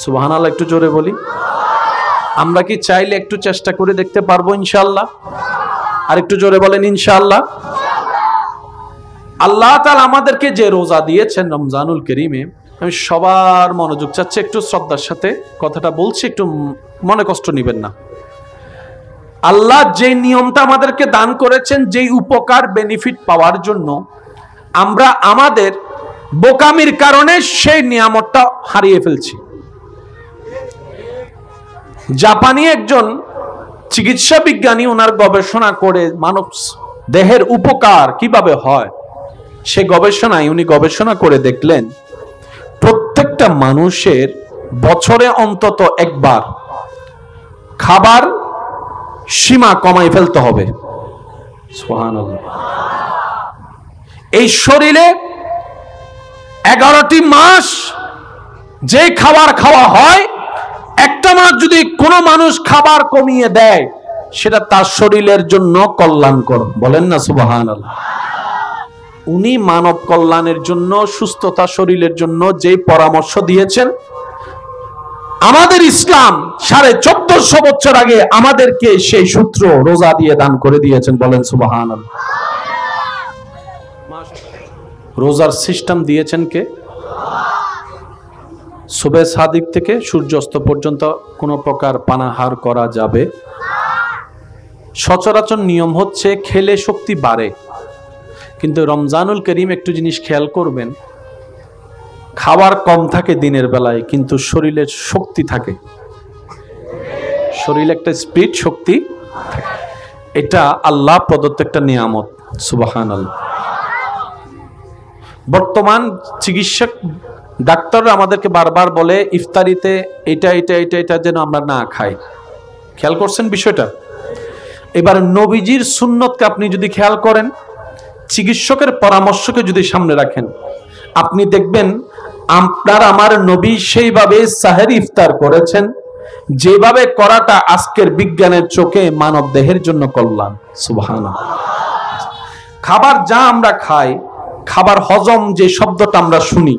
সুবহানাল্লাহ, একটু জোরে বলি। আমরা কি চাইলে একটু চেষ্টা করে দেখতে পারবো ইনশাআল্লাহ? আর একটু জোরে বলেন ইনশাআল্লাহ। আল্লাহ তাআলা আমাদেরকে যে রোজা দিয়েছেন রমজানুল কারীমে, আমি সবার মনোযোগ চাচ্ছি, একটু শ্রদ্ধার সাথে কথাটা বলছি, একটু মনে কষ্ট নেবেন না। আল্লাহ যে নিয়মটা আমাদেরকে দান করেছেন, যেই উপকার বেনিফিট পাওয়ার জন্য, আমরা আমাদের বোকামির কারণে সেই নিয়ামতটা হারিয়ে ফেলছি। জাপানি একজন চিকিৎসা বিজ্ঞানী ওনার গবেষণা করে মানব দেহের উপকার কিভাবে হয়, সে গবেষণায় উনি গবেষণা করে দেখলেন প্রত্যেকটা মানুষের বছরে অন্তত একবার খাবার সীমা কমাই ফেলতে হবে। সুবহানাল্লাহ। এই শরীরে 11টি মাস যে খাবার খাওয়া হয়, একটা মাস যদি কোনো মানুষ খাবার কমিয়ে দেয়, সেটা তার শরীরের জন্য কল্যাণকর। বলেন না সুবহানাল্লাহ। উনি মানব কল্যাণের জন্য, সুস্থতা শরীরের জন্য যে পরামর্শ দিয়েছেন, আমাদের ইসলাম 1450 বছর আগে আমাদেরকে সেই সূত্র রোজা দিয়ে দান করে দিয়েছেন। বলেন সুবহানাল্লাহ। রোজার সিস্টেম দিয়েছেন কে? সুবহে সাদিক থেকে সূর্যাস্ত পর্যন্ত কোনো প্রকার পানাহার করা যাবে। সচরাচর নিয়ম হচ্ছে খেলে শক্তি বাড়ে, কিন্তু রমজানুল কারীম একটু জিনিস খেয়াল করবেন, খাবার কম থাকে দিনের বেলায়, কিন্তু শরীরের শক্তি থাকে, শরীরে একটা স্পিড শক্তি থাকে। এটা আল্লাহ প্রদত্ত একটা নিয়ামত। সুবহানাল্লাহ। বর্তমান চিকিৎসক ডাক্তাররা আমাদেরকে বারবার বলে ইফতারিতে এটা এটা এটা এটা যেন আমরা না খাই। খেয়াল করছেন বিষয়টা? এবার নবীজির সুন্নতকে আপনি যদি খেয়াল করেন, চিকিৎসকের পরামর্শকে যদি সামনে রাখেন, আপনি দেখবেন আপনার আমার নবী সেইভাবে সাহেরি ইফতার করেছেন, যেভাবে করাটা আজকের বিজ্ঞানের চোখে মানব দেহের জন্য কল্যাণ। সুবহানাল্লাহ। খাবার যা আমরা খাই, খাবার হজম যে শব্দটা আমরা শুনি,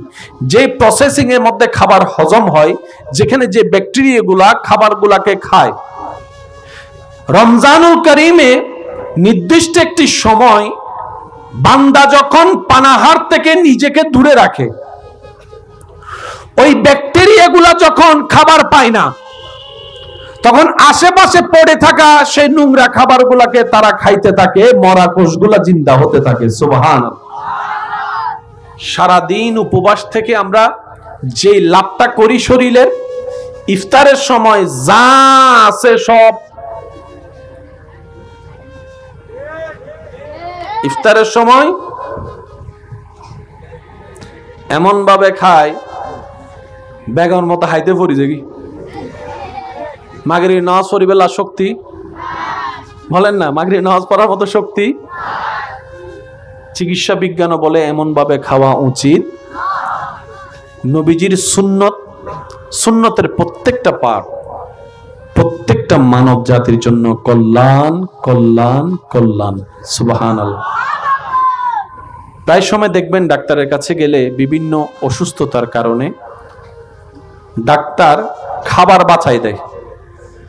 যে প্রসেসিং এর মধ্যে খাবার হজম হয়, যেখানে যে ব্যাকটেরিয়াগুলা খাবারগুলাকে খায়, রমজানুল কারীমে নির্দিষ্ট একটি সময় বান্দা যখন পানাহার থেকে নিজেকে দূরে রাখে, ওই ব্যাকটেরিয়াগুলা যখন খাবার পায় না, তখন আশেপাশে পড়ে থাকা সেই নোংরা খাবারগুলাকে তারা খাইতে থাকে, মরা কোষগুলা জিন্দা হতে থাকে। সুবহানাল্লাহ। সারাদিন উপবাস থেকে আমরা যে লাভটা করি শরীরের, ইফতারের সময় যা আছে সব, ইফতারের সময় এমন ভাবে খায় বেগর মতো হাইতে পড়ি যে কি মাগরিব নামাজ পড়িবেলা শক্তি, বলেন না মাগরিব নামাজ পড়ার মতো শক্তি। চিকিৎসা বিজ্ঞানও বলে এমন ভাবে খাওয়া উচিত। নবীজির সুন্নত, সুন্নতের প্রত্যেকটা পাঠ প্রত্যেকটা মানব জাতির জন্য কল্যাণ কল্যাণ কল্যাণ। সুবহানাল্লাহ। প্রায় সময় দেখবেন ডাক্তারের কাছে গেলে বিভিন্ন অসুস্থতার কারণে ডাক্তার খাবার বাছাই দেয়,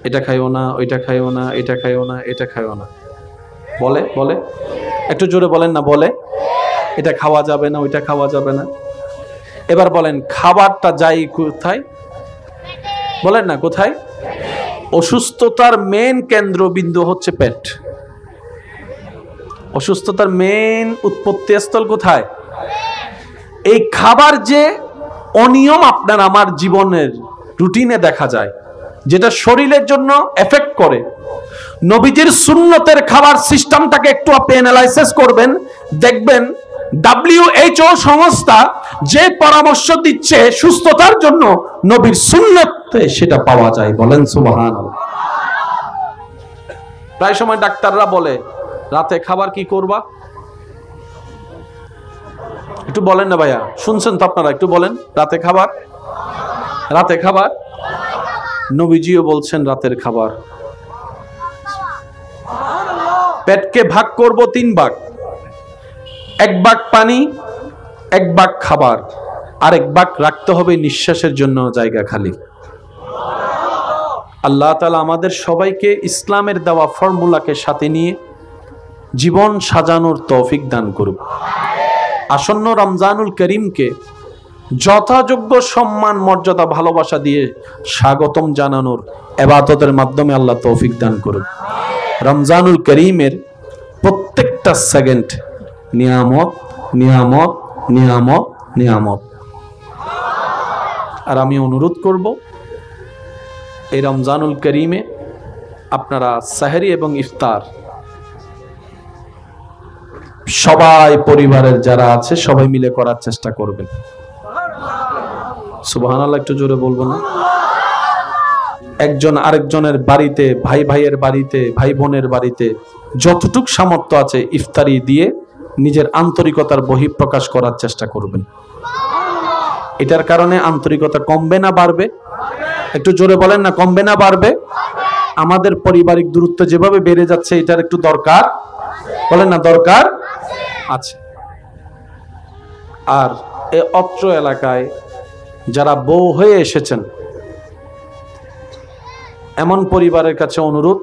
এটা খাইও না, ওইটা খাইও না, এটা খাইও না, এটা খাইও না, বলে বলে একটু জোরে বলেন না, বলে এটা খাওয়া যাবে না, ওইটা খাওয়া যাবে না। এবার বলেন খাবারটা যাই কোথায়? বলেন না কোথায়? অসুস্থতার মেন কেন্দ্রবিন্দু হচ্ছে পেট। অসুস্থতার মেন উৎপত্তি স্থল কোথায়? এই খাবার যে অনিয়ম আপনার আমার জীবনের রুটিনে দেখা যায়, যেটা শরীরের জন্য এফেক্ট করে, নবীজির সুন্নতের খাবার সিস্টেমটাকে একটু আপনি অ্যানালাইসিস করবেন, দেখবেন WHO সংস্থা যে পরামর্শ দিচ্ছে সুস্থতার জন্য, নবীর সুন্নতে সেটা পাওয়া যায়। বলেন সুবহানাল্লাহ। প্রায় সময় ডাক্তাররা বলে রাতে খাবার কি করবা, একটু বলেন না ভাইয়া, শুনছেন তো আপনারা, একটু বলেন রাতে খাবার, রাতে খাবার। নবীজিও বলছেন রাতের খাবার পেটকে ভাগ করব 3 ভাগ, 1 ভাগ পানি, 1 ভাগ খাবার, আর 1 ভাগ রাখতে হবে নিঃশ্বাসের জন্য জায়গা খালি। আল্লাহ তাআলা আমাদের সবাইকে ইসলামের দেওয়া ফর্মুলাকে সাথে নিয়ে জীবন সাজানোর তৌফিক দান করুক। আসন্ন রমজানুল করিমকে যথাযোগ্য সম্মান, মর্যাদা, ভালোবাসা দিয়ে স্বাগতম জানানোর ইবাদতের মাধ্যমে আল্লাহ তৌফিক দান করুক। রমজানুল করিমের প্রত্যেকটা সেকেন্ড নিয়ামত, নিয়ামত, নিয়ামত, নিয়ামত। আর আমি অনুরোধ করব, এই রমজানুল করিমে আপনারা সাহরি এবং ইফতার সবাই পরিবারের যারা আছে সবাই মিলে করার চেষ্টা করবেন। সুবহানাল্লাহ একটু জোরে বলবো না? একজন আরেকজনের বাড়িতে, ভাই ভাইয়ের বাড়িতে, ভাই বোনের বাড়িতে যতটুক সামর্থ্য আছে ইফতারি দিয়ে নিজের আন্তরিকতার বহিঃপ্রকাশ করার চেষ্টা করবেন। এটার কারণে আন্তরিকতা কমবে না বাড়বে? একটু জোরে বলেন না, কমবে না বাড়বে? আমাদের পারিবারিক দূরত্ব যেভাবে বেড়ে যাচ্ছে, এটার একটু দরকার, বলেন না দরকার আছে। আর এই অত্র এলাকায় যারা বউ হয়ে এসেছেন, এমন পরিবারের কাছে অনুরোধ,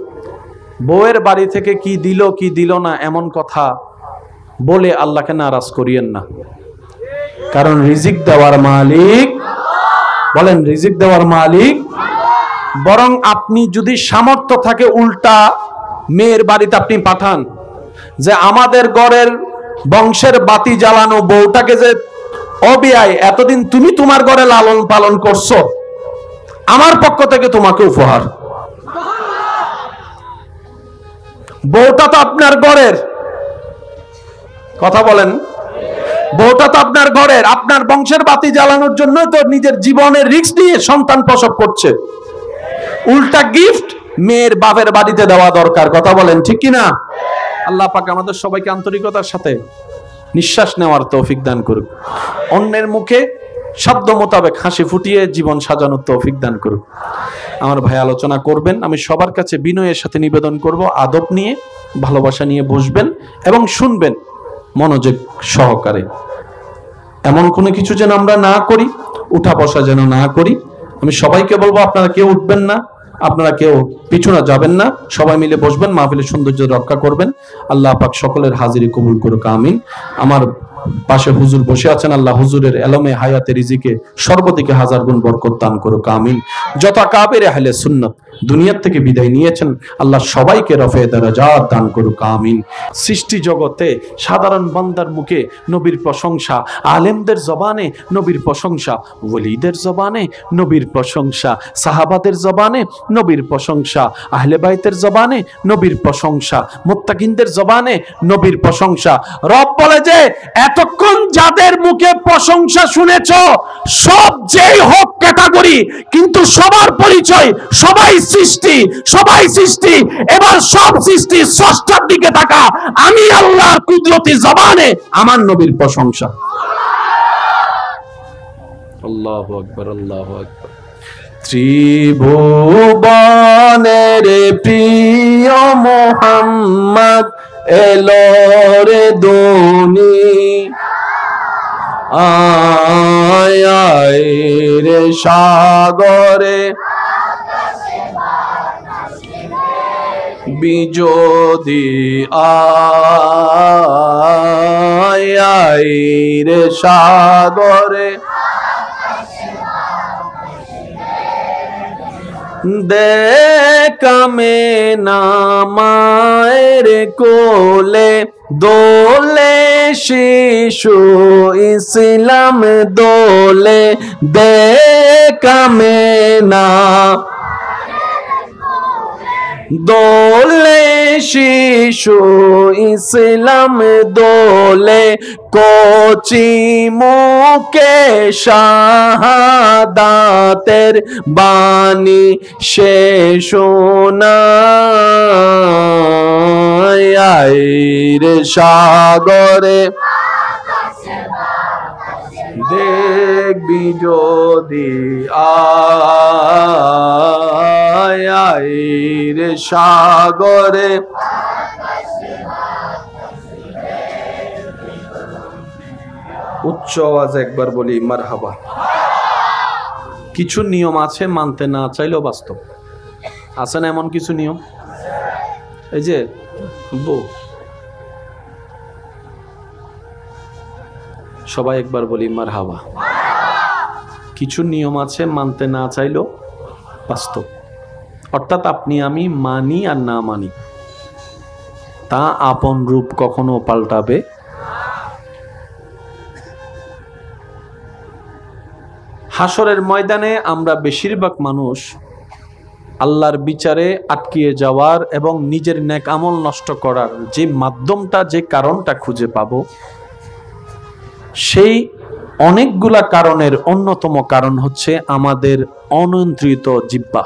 বউয়ের বাড়ি থেকে কি দিল কি দিল না এমন কথা বলে আল্লাহকে নারাজ করিয়েন না। কারণ রিজিক দেওয়ার মালিক, বলেন রিজিক দেওয়ার মালিক। বরং আপনি যদি সামর্থ্য থাকে উল্টা মেয়ের বাড়িতে আপনি পাঠান, যে আমাদের ঘরের বংশের বাতি জ্বালানো বউটাকে যে অবিয়ায় এতদিন তুমি তোমার ঘরে লালন পালন করছো, আমার পক্ষ থেকে তোমাকে উপহার। বউটা তো আপনার ঘরের, কথা বলেন, বউটা তো আপনার ঘরের, আপনার বংশের বাতি জ্বালানোর জন্য তো নিজের জীবনের রিস্ক নিয়ে সন্তান প্রসব করছে। উল্টা গিফট মেয়ের বাপের বাড়িতে দেওয়া দরকার, কথা বলেন ঠিক কিনা? আল্লাহ পাক আমাদের সবাইকে আন্তরিকতার সাথে নিঃশ্বাস নেওয়ার তৌফিক দান করুক। অন্যের মুখে শব্দ মোতাবেক হাসি ফুটিয়ে জীবন সাজানোর তৌফিক দান করুক। আমার ভাই আলোচনা করবেন, আমি সবার কাছে বিনয়ের সাথে নিবেদন করব, আদব নিয়ে, ভালোবাসা নিয়ে বসবেন এবং শুনবেন মনোযোগ সহকারে। এমন কোনো কিছু যেন আমরা না করি, উঠা বসা যেন না করি। আমি সবাইকে বলবো, আপনারা কেউ উঠবেন না, আপনারা কেউ পিছনে যাবেন না, সবাই মিলে বসবেন, মাহফিলের সৌন্দর্য রক্ষা করবেন। আল্লাহ পাক সকলের হাজিরি কবুল করুক, আমিন। আমার পাশে হুজুর বসে আছেন, আল্লাহ হুজুরের এলমে হায়াতে রিজিকে সর্বদিকে হাজার গুণ বরকত দান করুক, আমিন। যত কাবের আহলে সুন্নাত দুনিয়ার থেকে বিদায় নিয়েছেন, আল্লাহ সবাইকে রফে দারাজাত দান করুক, আমিন। সৃষ্টি জগতে সাধারণ বান্দার মুখে নবীর প্রশংসা, আলেমদের জবানে নবীর প্রশংসা, ওলিদের জবানে নবীর প্রশংসা, সাহাবাদের জবানে নবীর প্রশংসা, আহলে বাইতের জবানে নবীর প্রশংসা, মুত্তাকিনদের জবানে নবীর প্রশংসা। রব বলে যে এতক্ষণ যাদের মুখে প্রশংসা শুনেছ, সব যেই হোক ক্যাটাগরি, কিন্তু সবার পরিচয় সবাই সৃষ্টি, সবাই সৃষ্টি। এবার সব সৃষ্টি স্রষ্টার দিকে তাকা, আমি আল্লাহর কুদরতি জবানে আমার নবীর প্রশংসা। আল্লাহু আকবার, আল্লাহু আকবার। ত্রিভুবনের প্রিয় মুহাম্মদ এলো রে দুনি, আয় আয় রে সাগরে বিজোদি, আয় আয় রে সাগরে দেখামে নামায়ের কোলে দোলে শিশু ইসলাম দোলে, দেখামে না দোলে শিশু ইসলাম দোলে, কোচি মুকে শাহাদাতের বাণী সে শোনায়, আয় রে সাগরে দেখবি যদি, আয় আয় রে সাগরে উচ্চ আওয়াজে একবার বলি মারহাবা। কিছু নিয়ম আছে মানতে না চাইলেও বাস্তব। আছে না এমন কিছু নিয়ম? এই যে সবাই একবার বলি মারহাবা। কিছু নিয়ম আছে মানতে না চাইলেও বাস্তব, অর্থাৎ আপনি আমি মানি আর না মানি তা আপন রূপ কখনো পাল্টাবে। হাসরের ময়দানে আমরা বেশিরভাগ মানুষ আল্লাহর বিচারে আটকিয়ে যাওয়ার এবং নিজের নেক আমল নষ্ট করার যে মাধ্যমটা, যে কারণটা খুঁজে পাবো, সেই অনেকগুলা কারণের অন্যতম কারণ হচ্ছে আমাদের অনিয়ন্ত্রিত জিহ্বা।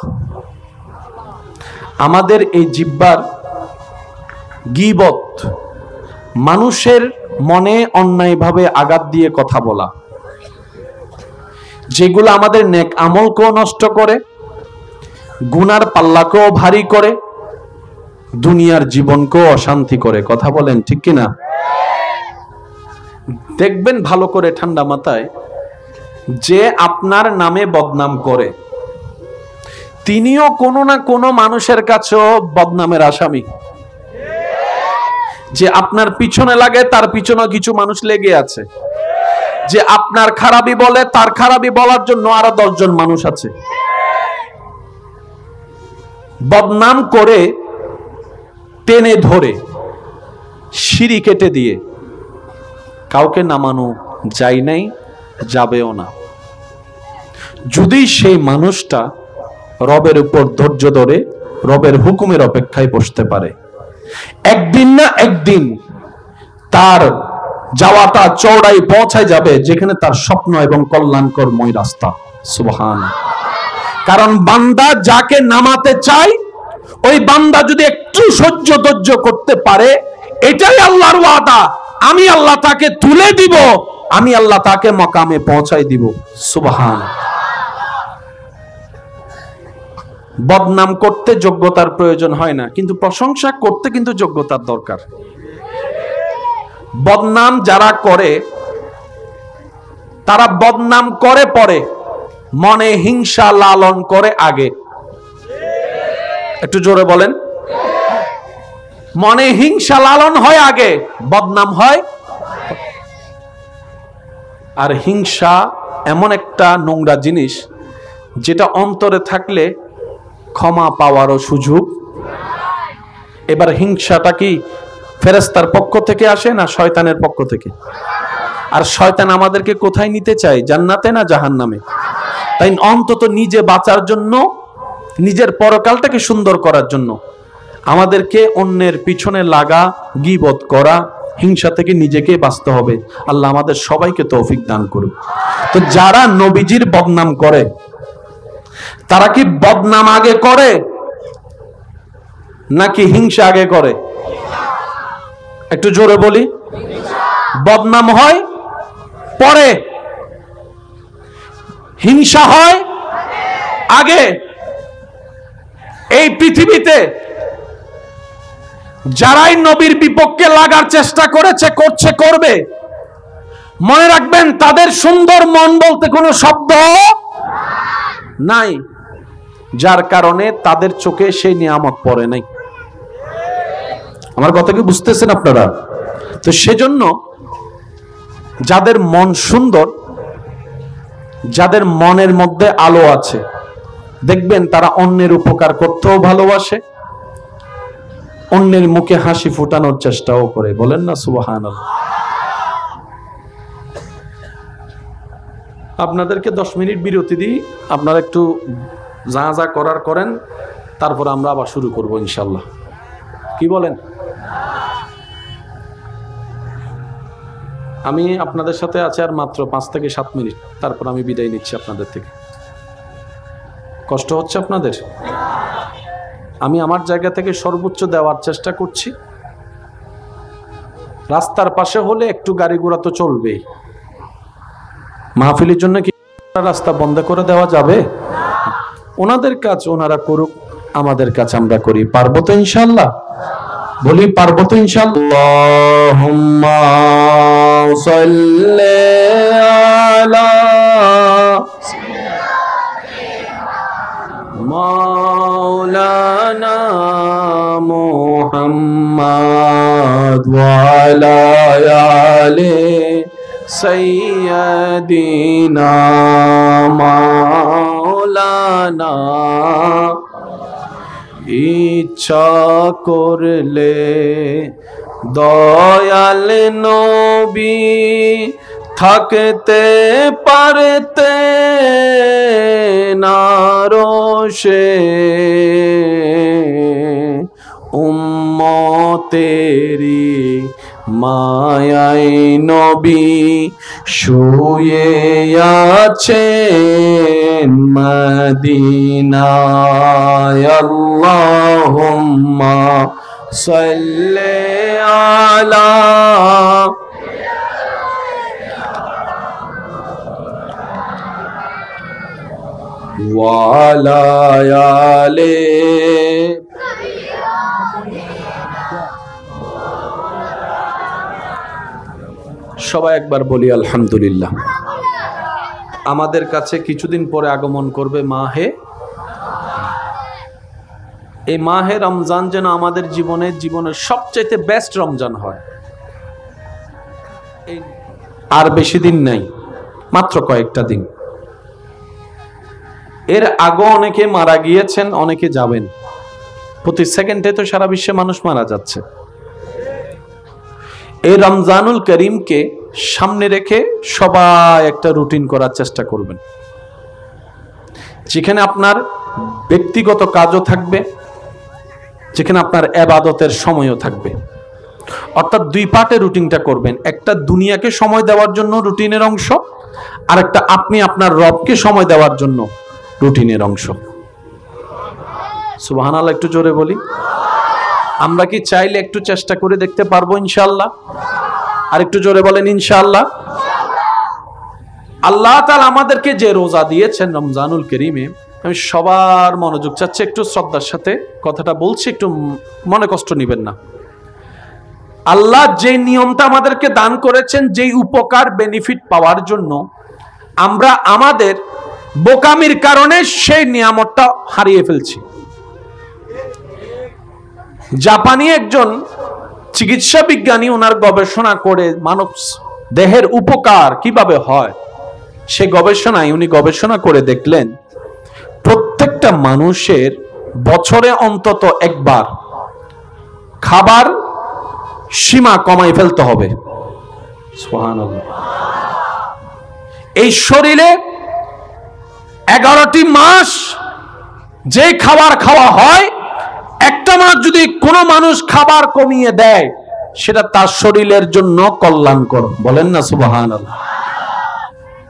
আমাদের এই জিহ্বার গীবত, মানুষের মনে অন্যায়ভাবে আঘাত দিয়ে কথা বলা, যেগুলো আমাদের নেক আমলকেও নষ্ট করে, গুনার পাল্লাকেও ভারী করে, দুনিয়ার জীবনকেও অশান্তি করে। কথা বলেন ঠিক কিনা? দেখবেন ভালো করে ঠান্ডা মাথায়, যে আপনার নামে বদনাম করে তিনিও কোনো না কোনো মানুষের কাছেও বদনামের আসামি। যে আপনার পিছনে লাগে তার পিছনেও কিছু মানুষ লেগে আছে। যে আপনার খারাপই বলে তার খারাপই বলার জন্য আরো 10 জন মানুষ আছে। বদনাম করে টেনে ধরে সিঁড়ি কেটে দিয়ে কাউকে নামানো যায় নাই, যাবেও না, যদি সেই মানুষটা রবের উপর ধৈর্য ধরে রবের হুকুমের অপেক্ষায় বসতে পারে। একদিন না একদিন তার যাওয়াটা চওড়াই পৌঁছায় যাবে যেখানে তার স্বপ্ন এবং কল্যাণকরময় রাস্তা। সুবহান। কারণ বান্দা যাকে নামাতে চায় ওই বান্দা যদি একটু সহ্য ধৈর্য করতে পারে, এটাই আল্লাহর ওয়াদা, আমি আল্লাহ তাকে তুলে দিব, আমি আল্লাহ তাকে মাকামে পৌঁছাই দিব। সুবহান। বদনাম করতে যোগ্যতার প্রয়োজন হয় না, কিন্তু প্রশংসা করতে কিন্তু যোগ্যতার দরকার। বদনাম যারা করে তারা বদনাম করে পরে, মনে হিংসা লালন করে আগে। একটু জোরে বলেন। মনে হিংসা লালন হয় আগে, বদনাম হয়। আর হিংসা এমন একটা নোংরা জিনিস যেটা অন্তরে থাকলে ক্ষমা পাওয়ারও সুযোগ। এবার হিংসাটা কি ফেরেশতার পক্ষ থেকে আসে না শয়তানের পক্ষ থেকে? আর শয়তান আমাদেরকে কোথায় নিতে চায়? জান্নাতে না জাহান্নামে? তাই অন্তত নিজে বাঁচার জন্য, নিজের পরকালটাকে সুন্দর করার জন্য আমাদেরকে অন্যের পিছনে লাগা, গীবত করা, হিংসা থেকে নিজেকে বাঁচতে হবে। আল্লাহ আমাদের সবাইকে তৌফিক দান করুক। তো যারা নবীজির বদনাম করে তারা কি বদনাম আগে করে নাকি হিংসা আগে করে? একটু জোরে বলি। বদনাম হয় পরে, হিংসা হয় আগে। এই পৃথিবীতে যারাই নবীর বিপক্ষে লাগার চেষ্টা করেছে, করছে, করবে, মনে রাখবেন তাদের সুন্দর মন বলতে কোনো শব্দ নাই, যার কারণে তাদের চোখে সেই নিয়ামত পড়ে নাই। আমার কথা কি বুঝতেছেন আপনারা? তো সেজন্য যাদের মন সুন্দর, যাদের মনের মধ্যে আলো আছে, দেখবেন তারা অন্যের উপকার করতেও ভালোবাসে, অন্যের মুখে হাসি ফুটানোর চেষ্টাও করে। বলেন না সুবহানাল্লাহ। আপনাদেরকে 10 মিনিট বিরতি দিই, আপনারা একটু যা যা করার করেন, তারপর আমরা আবার শুরু করব ইনশাল্লাহ। কি বলেন? আমি আপনাদের সাথে আছি আর মাত্র 5 থেকে 7 মিনিট, তারপর আমি বিদায় নিচ্ছি আপনাদের থেকে। কষ্ট হচ্ছে আপনাদের? আমি আমার জায়গা থেকে সর্বোচ্চ দেওয়ার চেষ্টা করছি। রাস্তার পাশে হলে একটু গাড়ি ঘোড়া তো চলবেই। মাহফিলের জন্য কি রাস্তা বন্ধ করে দেওয়া যাবে? ওনাদের কাজ ওনারা করুক, আমাদের কাজ আমরা করি। পারবো তো ইনশাআল্লাহ? বলি পারবো তো ইনশাআল্লাহ। আল্লাহুম্মা সাল্লি সাইয়্যিদিনা মাওলানা ইচ্ছা করলে দয়াল নবী থাকতে পারতে না রোশে উম্মতেরি মায়ায় নবী শুয়ে আছেন মদিনায় আল্লাহুম্মা সাল্লি আলা ওয়ালা আলে সবাই একবার বলি আলহামদুলিল্লাহ। আমাদের কাছে কিছুদিন পরে আগমন করবে মাহে, এই মাহে রমজান যেন আমাদের জীবনের সবচেয়ে বেস্ট রমজান হয়। আর বেশি দিন নাই, মাত্র কয়েকটা দিন। এর আগে অনেকে মারা গিয়েছেন, অনেকে যাবেন। প্রতি সেকেন্ডে তো সারা বিশ্বে মানুষ মারা যাচ্ছে। এই রমজানুল করিমকে সামনে রেখে সবাই একটা রুটিন করার চেষ্টা করবেন, যেখানে আপনার ব্যক্তিগত কাজও থাকবে, যেখানে আপনার ইবাদতের সময়ও থাকবে। অর্থাৎ দুই পার্টে রুটিনটা করবেন, একটা দুনিয়াকে সময় দেওয়ার জন্য রুটিনের অংশ, আর একটা আপনি আপনার রবকে সময় দেওয়ার জন্য রুটিনের অংশ। সুবহানাল্লাহ, একটু জোরে বলি। আমরা কি চাইলে একটু চেষ্টা করে দেখতে পারবো ইনশাআল্লাহ? আর একটু জোরে বলেন ইনশাআল্লাহ। আল্লাহ তাআলা আমাদেরকে যে রোজা দিয়েছেন রমজানুল করিমে, আমি সবার মনোযোগ চাচ্ছি, একটু শ্রদ্ধার সাথে কথাটা বলছি, একটু মনে কষ্ট নেবেন না। আল্লাহ যে নিয়মটা আমাদেরকে দান করেছেন, যেই উপকার বেনিফিট পাওয়ার জন্য, আমরা আমাদের বোকামির কারণে সেই নিয়ামতটা হারিয়ে ফেলছি। জাপানি একজন চিকিৎসা বিজ্ঞানী ওনার গবেষণা করে মানব দেহের উপকার কিভাবে হয়, সে গবেষণায় উনি গবেষণা করে দেখলেন প্রত্যেকটা মানুষের বছরে অন্তত একবার খাবার সীমা কমাই ফেলতে হবে। সুবহানাল্লাহ। এই শরীরে 11টি মাস যে খাবার খাওয়া হয়, একটা মাস যদি কোনো মানুষ খাবার কমিয়ে দেয়, সেটা তার শরীরের জন্য কল্যাণকর। বলেন না সুবহানাল্লাহ।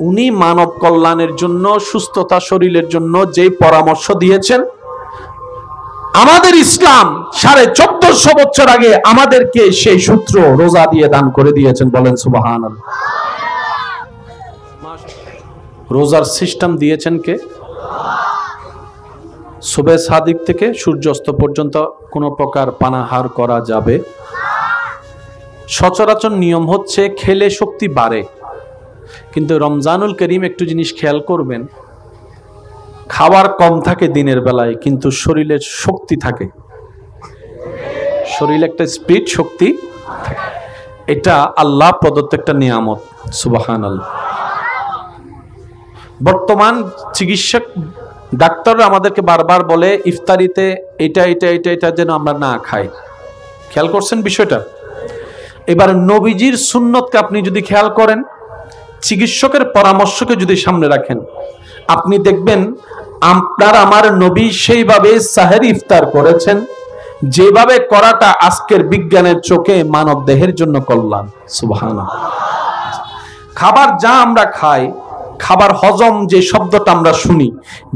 উনি মানব কল্যাণের জন্য, সুস্থতা শরীরের জন্য যে পরামর্শ দিয়েছেন, আমাদের ইসলাম 1450 বছর আগে আমাদেরকে সেই সূত্র রোজা দিয়ে দান করে দিয়েছেন। বলেন সুবহানাল্লাহ। রোজার সিস্টেম দিয়েছেন কে? সুবহে সাদিক থেকে সূর্যাস্ত পর্যন্ত কোনো প্রকার পানাহার করা যাবে। সচরাচর নিয়ম হচ্ছে খেলে শক্তি বাড়ে, কিন্তু রমজানুল করিম একটু জিনিস খেয়াল করবেন, খাবার কম থাকে দিনের বেলায়, কিন্তু শরীরের শক্তি থাকে, শরীরে একটা স্পিড শক্তি থাকে। এটা আল্লাহ প্রদত্ত একটা নিয়ামত। সুবহানাল্লাহ। বর্তমান চিকিৎসক ডাক্তাররা আমাদেরকে বারবার বলে ইফতারিতে এটা এটা এটা এটা যেন আমরা না খাই। খেয়াল করছেন বিষয়টা? এবার নবীজির সুন্নতকে আপনি যদি খেয়াল করেন, চিকিৎসকের পরামর্শকে যদি সামনে রাখেন, আপনি দেখবেন আপনার আমার নবী সেইভাবে সাহেরি ইফতার করেছেন, যেভাবে করাটা আজকের বিজ্ঞানের চোখে মানব দেহের জন্য কল্যাণ। সুবহানাল্লাহ। খাবার যা আমরা খাই, খাবার হজম যে শব্দটা আমরা শুনি,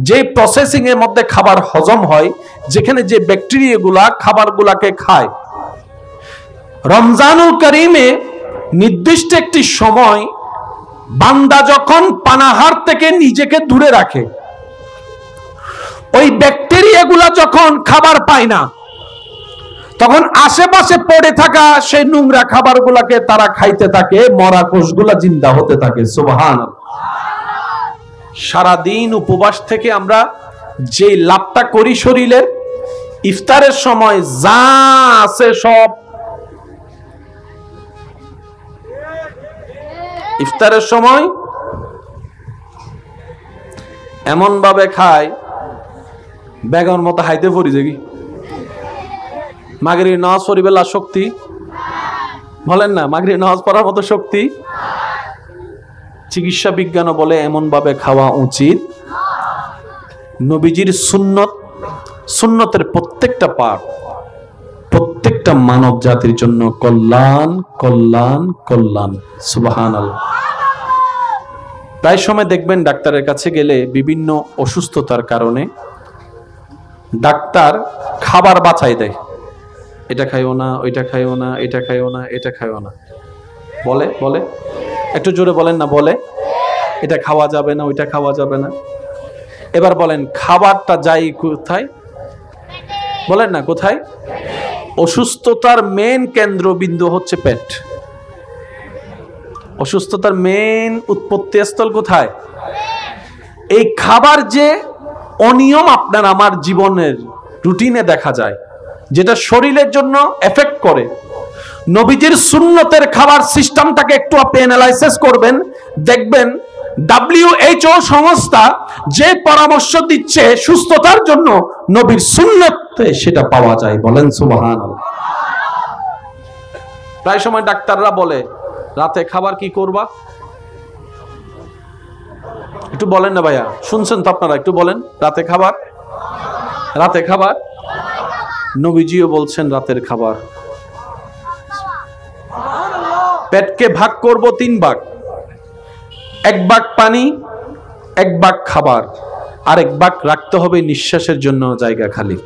যে প্রসেসিং এর মধ্যে খাবার হজম হয়, যেখানে যে ব্যাকটেরিয়াগুলা খাবারগুলাকে খায়, রমজানুল করিমে নির্দিষ্ট একটি সময় বান্দা যখন পানাহার থেকে নিজেকে দূরে রাখে, ওই ব্যাকটেরিয়াগুলা যখন খাবার পায় না, তখন আশেপাশে পড়ে থাকা সেই নোংরা খাবারগুলাকে তারা খাইতে থাকে, মরা কোষগুলা জিন্দা হতে থাকে। সুবহানাল্লাহ। সারাদিন উপবাস থেকে আমরা যে লাভটা করি শরীরের, ইফতারের সময় যা আছে সব ইফতারের সময় এমন ভাবে খায় বেগর মতো হাইতে পড়ি যাবি। মাগরিব নামাজ পড়িবেলা শক্তি বলেন না, মাগরিব নামাজ পড়ার মতো শক্তি। চিকিৎসা বিজ্ঞানও বলে এমন ভাবে খাওয়া উচিত। নবীজির সুন্নত, সুন্নতের প্রত্যেকটা পাঠ প্রত্যেকটা মানব জাতির জন্য কল্যাণ কল্যাণ কল্যাণ। সুবহানাল্লাহ। প্রায় সময় দেখবেন ডাক্তারের কাছে গেলে বিভিন্ন অসুস্থতার কারণে ডাক্তার খাবার বাছাই দেয়, এটা খাইও না, ওইটা খাইও না, এটা খাইও না, এটা খাইও না বলে। বলে একটু জোরে বলেন না, বলে এটা খাওয়া যাবে না, ওইটা খাওয়া যাবে না। এবার বলেন খাবারটা যাই কোথায়? বলেন না কোথায়? অসুস্থতার মেন কেন্দ্রবিন্দু হচ্ছে পেট। অসুস্থতার মেন উৎপত্তি স্থল কোথায়? এই খাবার যে অনিয়ম আপনার আমার জীবনের রুটিনে দেখা যায়, যেটা শরীরের জন্য এফেক্ট করে, নবীজির সুন্নতের খাবার সিস্টেমটাকে একটু আপনি অ্যানালাইসিস করবেন, দেখবেন WHO সংস্থা যে পরামর্শ দিচ্ছে সুস্থতার জন্য নবীর সুন্নতে সেটা পাওয়া যায়। বলেন সুবহানাল্লাহ। প্রায় সময় ডাক্তাররা বলে রাতে খাবার কি করবা, একটু বলেন না ভাইয়া, শুনছেন তো আপনারা, একটু বলেন। রাতে খাবার, রাতে খাবার নবীজিও বলছেন রাতের খাবার পেটকে ভাগ করব 3 ভাগ, 1 ভাগ পানি, 1 ভাগ খাবার, আর 1 ভাগ রাখতে হবে নিঃশ্বাসের জন্য জায়গা খালি।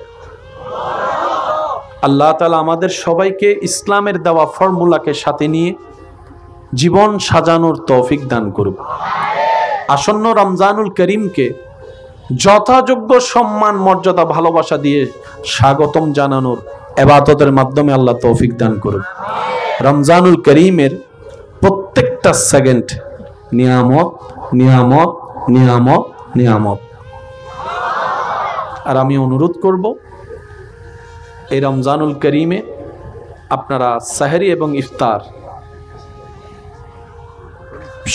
আল্লাহ তাআলা আমাদের সবাইকে ইসলামের দেওয়া ফর্মুলাকে সাথে নিয়ে জীবন সাজানোর তৌফিক দান করুন। আসন্ন রমজানুল করিমকে যথাযোগ্য সম্মান মর্যাদা ভালোবাসা দিয়ে স্বাগতম জানানোর ইবাদতের মাধ্যমে আল্লাহ তৌফিক দান করুন। রমজানুল করিমের প্রত্যেকটা সেকেন্ড নিয়ামত নিয়ামত নিয়ামত নিয়ামত। আর আমি অনুরোধ করব এই রমজানুল করিমে আপনারা সাহরি এবং ইফতার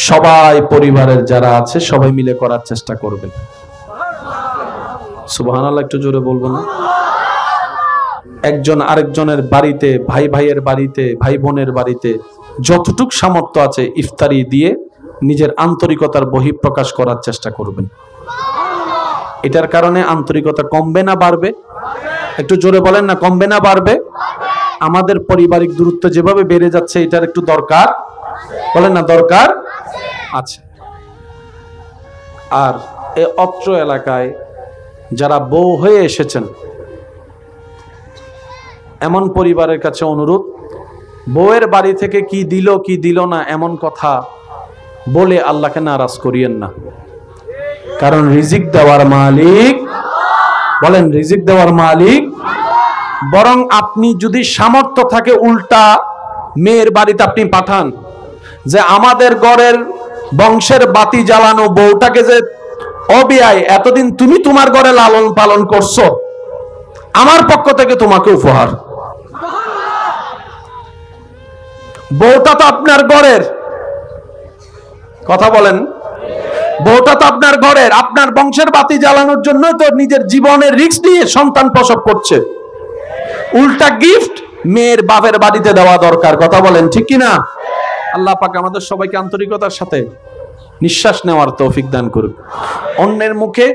সবাই পরিবারের যারা আছে সবাই মিলে করার চেষ্টা করবেন। সুবহানাল্লাহ, একটু জোরে বলবো না? একজন আরেকজনের বাড়িতে, ভাই ভাইয়ের বাড়িতে, ভাই বোনের বাড়িতে যতটুক সামর্থ্য আছে ইফতারি দিয়ে নিজের আন্তরিকতার বহিঃপ্রকাশ করার চেষ্টা করবেন। এটার কারণে আন্তরিকতা কমবে না বাড়বে? একটু জোরে বলেন না, কমবে না বাড়বে? আমাদের পারিবারিক দূরত্ব যেভাবে বেড়ে যাচ্ছে এটার একটু দরকার, বলেন না দরকার আছে। আর এই অত্র এলাকায় যারা বউ হয়ে এসেছেন এমন পরিবারের কাছে অনুরোধ, বউয়ের বাড়ি থেকে কি দিল কি দিল না এমন কথা বলে আল্লাহকে নারাজ করিয়েন না। কারণ রিজিক দেওয়ার মালিক, বলেন রিজিক দেওয়ার মালিক। বরং আপনি যদি সামর্থ্য থাকে উল্টা মেয়ের বাড়িতে আপনি পাঠান যে আমাদের ঘরের বংশের বাতি জ্বালানো বউটাকে যে অবিয়ায় এতদিন তুমি তোমার ঘরে লালন পালন করছো, আমার পক্ষ থেকে তোমাকে উপহার। বউটা তো আপনার ঘরের, কথা বলেন, বউটা তো আপনার ঘরের, আপনার বংশের বাতি জ্বালানোর জন্য তো নিজের জীবনের রিস্ক নিয়ে সন্তান প্রসব করছে। উল্টা গিফট মেয়ের বাপের বাড়িতে দেওয়া দরকার, কথা বলেন ঠিক কিনা? আল্লাহ পাক আমাদের সবাইকে আন্তরিকতার সাথে নিঃশ্বাস নেওয়ার তৌফিক দান করুক, অন্যের মুখে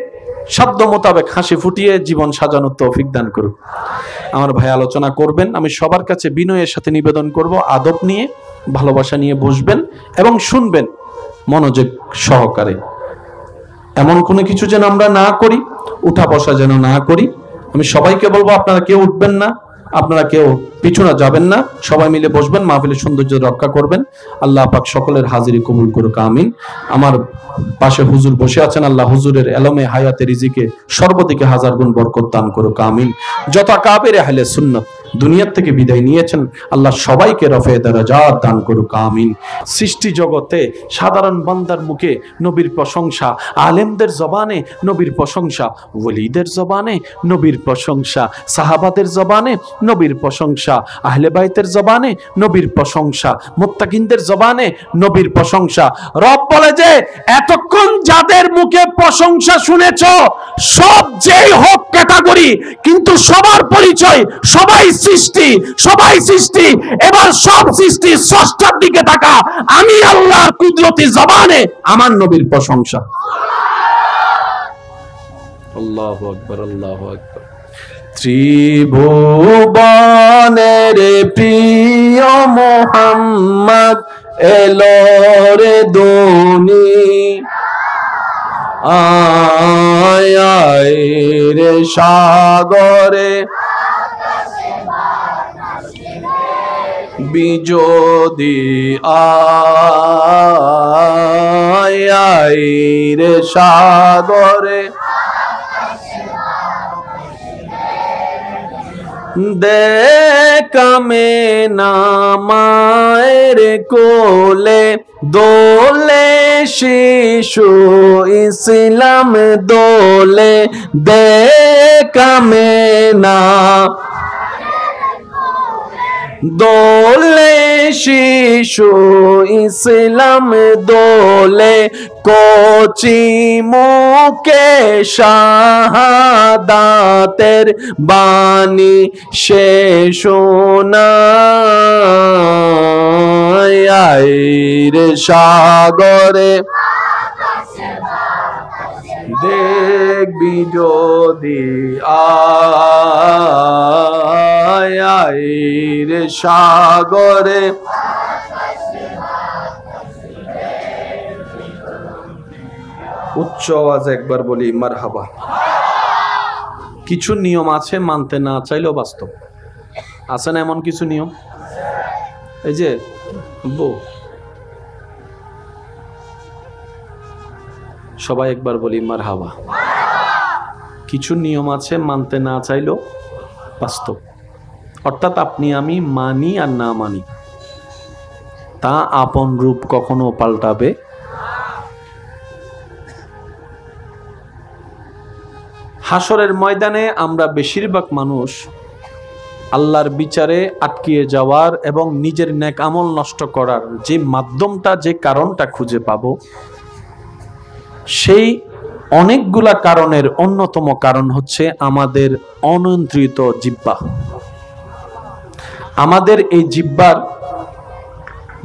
শব্দ মোতাবেক হাসি ফুটিয়ে জীবন সাজানোর তৌফিক দান করুক। আমার ভাই আলোচনা করবেন, আমি সবার কাছে বিনয়ের সাথে নিবেদন করব আদব নিয়ে, ভালোবাসা নিয়ে বসবেন এবং শুনবেন মনোযোগ সহকারে। এমন কোনো কিছু যেন আমরা না করি, উঠা বসা যেন না করি। আমি সবাইকে বলবো আপনারা কেউ উঠবেন না, আপনারা কেউ পিছনে যাবেন না, সবাই মিলে বসবেন, মাহফিলের সৌন্দর্য রক্ষা করবেন। আল্লাহ পাক সকলের হাজিরি কবুল করুক, আমিন। আমার পাশে হুজুর বসে আছেন, আল্লাহ হুজুরের এলমে হায়াতে রিজিকে সর্বদিকে হাজার গুণ বরকত দান করুক, আমিন। যত কাবের আহলে সুন্নাত দুনিয়ার থেকে বিদায় নিয়েছেন। আল্লাহ সবাইকে রফে দারাজাত দান করুক, আমিন। সৃষ্টি জগতে সাধারণ বান্দার মুখে নবীর প্রশংসা, আলেমদের জবানে নবীর প্রশংসা, ওলিদের জবানে নবীর প্রশংসা, সাহাবাদের জবানে নবীর প্রশংসা, আহলে বাইতের জবানে নবীর প্রশংসা, মুত্তাকিনদের জবানে নবীর প্রশংসা। রব বলে যে এতক্ষণ যাদের মুখে প্রশংসা শুনেছো সব যেই হোক ক্যাটাগরি, কিন্তু সবার পরিচয় সবাই সৃষ্টি, সবাই সৃষ্টি। এবার সব সৃষ্টি স্রষ্টার দিকে তাকা, আমি আল্লাহর কুদরতি জবানে আমার নবীর প্রশংসা। আল্লাহু আকবার, আল্লাহু আকবার। ত্রিভুবনের প্রিয় মুহাম্মদ এলো রে দুনি, আয় আয় রে সাগরে বিজোদি, আয় আয় রে সাগরে দেখামে নামায়ের কোলে দোলে শিশু ইসলাম দোলে, দেখামে না দোলে শিশু ইসলাম দোলে, কোচি মুকে শাহাদাতের বাণী সে শোনায়, আয় রে সাগরে দেখবি যদি, আয় আয় রে সাগরে উচ্চ আওয়াজে একবার বলি মারহাবা। কিছু নিয়ম আছে মানতে না চাইলেও বাস্তব। আছে না এমন কিছু নিয়ম? এই যে সবাই একবার বলি মারহাবা। কিছু নিয়ম আছে মানতে না চাইলেও বাস্তব, অর্থাৎ আপনি আমি মানি আর না মানি তা আপন রূপ কখনো পাল্টাবে। হাসরের ময়দানে আমরা বেশিরভাগ মানুষ আল্লাহর বিচারে আটকিয়ে যাওয়ার এবং নিজের নেক আমল নষ্ট করার যে মাধ্যমটা, যে কারণটা খুঁজে পাবো, সেই অনেকগুলা কারণের অন্যতম কারণ হচ্ছে আমাদের অনিয়ন্ত্রিত জিহ্বা। আমাদের এই জিহ্বার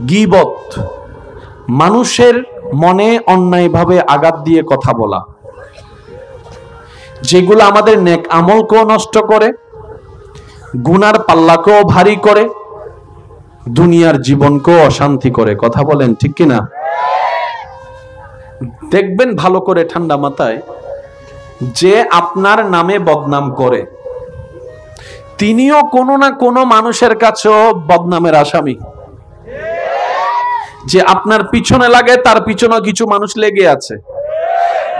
গীবত, মানুষের মনে অন্যায়ভাবে আঘাত দিয়ে কথা বলা, যেগুলো আমাদের নেক আমলকেও নষ্ট করে, গুনার পাল্লাকেও ভারী করে, দুনিয়ার জীবনকেও অশান্তি করে। কথা বলেন ঠিক কিনা? দেখবেন ভালো করে ঠান্ডা মাথায়, যে আপনার নামে বদনাম করে তিনিও কোনো না কোনো মানুষের কাছেও বদনামের আসামি। যে আপনার পিছনে লাগে তার পিছনেও কিছু মানুষ লেগে আছে।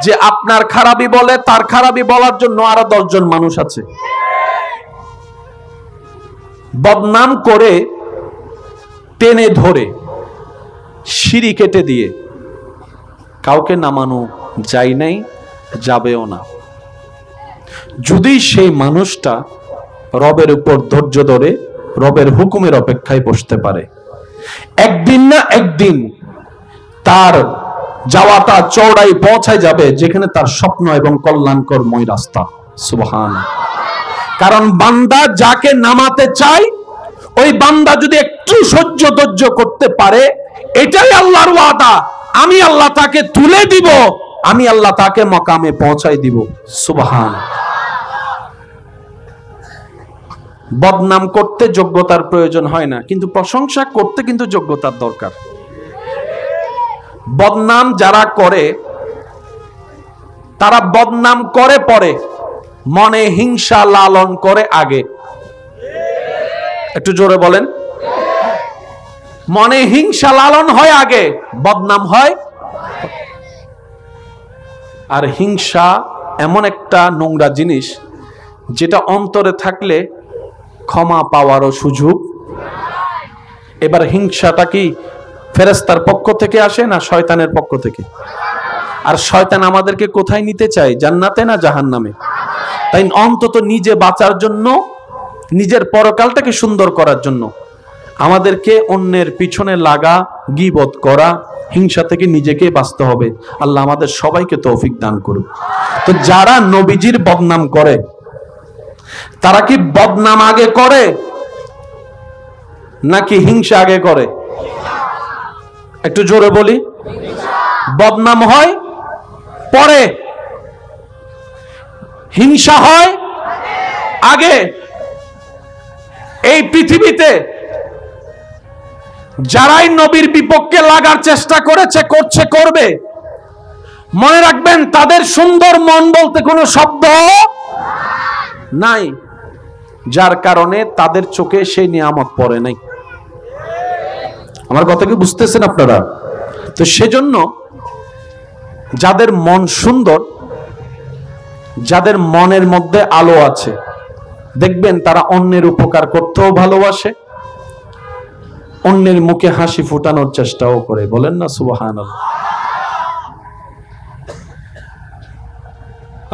যে আপনার খারাপই বলে তার খারাপই বলার জন্য আরো 10 জন মানুষ আছে। বদনাম করে টেনে ধরে সিঁড়ি কেটে দিয়ে কাউকে নামানো যায় নাই, যাবেও না, যদি সেই মানুষটা রবের উপর ধৈর্য ধরে রবের হুকুমের অপেক্ষায় বসতে পারে। একদিন না একদিন তার যাওয়াটা চওড়াই পৌঁছায় যাবে যেখানে তার স্বপ্ন এবং কল্যাণকরময় রাস্তা। সুবহান। কারণ বান্দা যাকে নামাতে চায় ওই বান্দা যদি একটু সহ্য ধৈর্য করতে পারে, এটাই আল্লাহর ওয়াদা, আমি আল্লাহ তাকে তুলে দিব, আমি আল্লাহ তাকে মকামে পৌঁছাই দিব। সুবহান। বদনাম করতে যোগ্যতার প্রয়োজন হয় না, কিন্তু প্রশংসা করতে কিন্তু যোগ্যতার দরকার। বদনাম যারা করে তারা বদনাম করে পরে, মনে হিংসা লালন করে আগে। একটু জোরে বলেন। মনে হিংসা লালন হয় আগে, বদনাম হয়। আর হিংসা এমন একটা নোংরা জিনিস যেটা অন্তরে থাকলে ক্ষমা পাওয়ারও সুযোগ। এবার হিংসাটা কি ফেরেশতার পক্ষ থেকে আসে না শয়তানের পক্ষ থেকে? আর শয়তান আমাদেরকে কোথায় নিতে চায়, জান্নাতে না জাহান্নামে? তাই অন্তত নিজে বাঁচার জন্য, নিজের পরকালটাকে সুন্দর করার জন্য আমাদেরকে অন্যের পিছনে লাগা, গীবত করা, হিংসা থেকে নিজেকে বাঁচতে হবে। আল্লাহ আমাদের সবাইকে তৌফিক দান করুন। তো যারা নবীজির বদনাম করে, তারা কি বদনাম আগে করে নাকি হিংসা আগে করে? একটু জোরে বলি। বদনাম হয় পরে, হিংসা হয় আগে। এই পৃথিবীতে যারাই নবীর বিপক্ষে লাগার চেষ্টা করেছে, করছে, করবে, মনে রাখবেন তাদের সুন্দর মন বলতে কোনো শব্দ নাই, যার কারণে তাদের চোখে সেই নিয়ামত পড়ে নাই। আমার কথা কি বুঝতেছেন আপনারা? তো সেজন্য যাদের মন সুন্দর, যাদের মনের মধ্যে আলো আছে, দেখবেন তারা অন্যের উপকার করতেও ভালোবাসে, অন্যের মুখে হাসি ফোটানোর চেষ্টাও করে। বলেন না সুবহানাল্লাহ।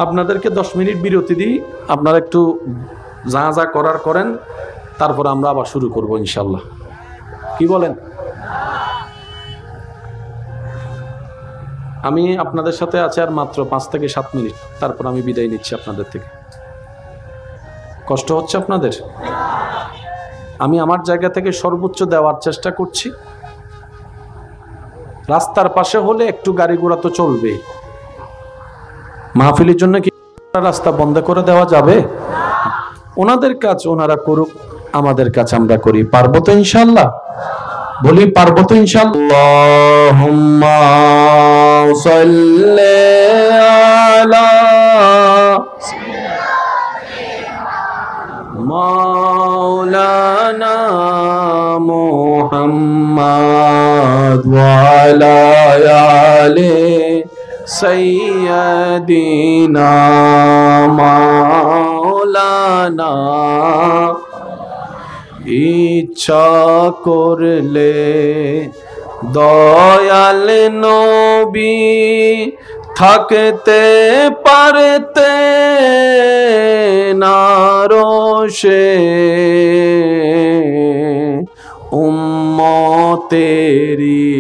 আপনাদেরকে 10 মিনিট বিরতি দিই, আপনারা একটু যা যা করার করেন, তারপর আমরা আবার শুরু করব ইনশাল্লাহ। কি বলেন? আমি আপনাদের সাথে আছি আর মাত্র 5 থেকে 7 মিনিট, তারপর আমি বিদায় নিচ্ছি আপনাদের থেকে। কষ্ট হচ্ছে আপনাদের? আমি আমার জায়গা থেকে সর্বোচ্চ দেওয়ার চেষ্টা করছি। রাস্তার পাশে হলে একটু গাড়ি ঘোড়া তো চলবে, মাহফিলের জন্য কি রাস্তা বন্ধ করে দেওয়া যাবে? ওনাদের কাজ ওনারা করুক, আমাদের কাজ আমরা করি। পারবো তো ইনশাআল্লাহ? বলি পারবো তো ইনশাআল্লাহ? আল্লাহুম্মা সাল্লি আলা মাওলানা মুহাম্মদ ওয়া আলা আলি সাইয়্যিদিনা মাওলানা। ইচ্ছা করলে দয়াল নবী থাকতে পারতে না রোশে, উম্মতেরি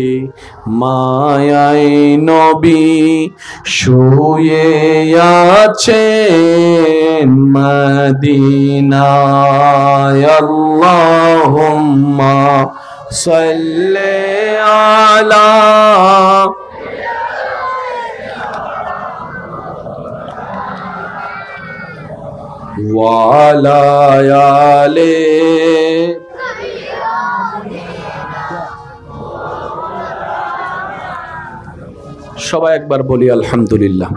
মায়ায় নবী শুয়ে আছেন মদিনায়। আল্লাহুম্মা সাল্লি আলা ওয়া আলা আলি। সবাই একবার বলি আলহামদুলিল্লাহ।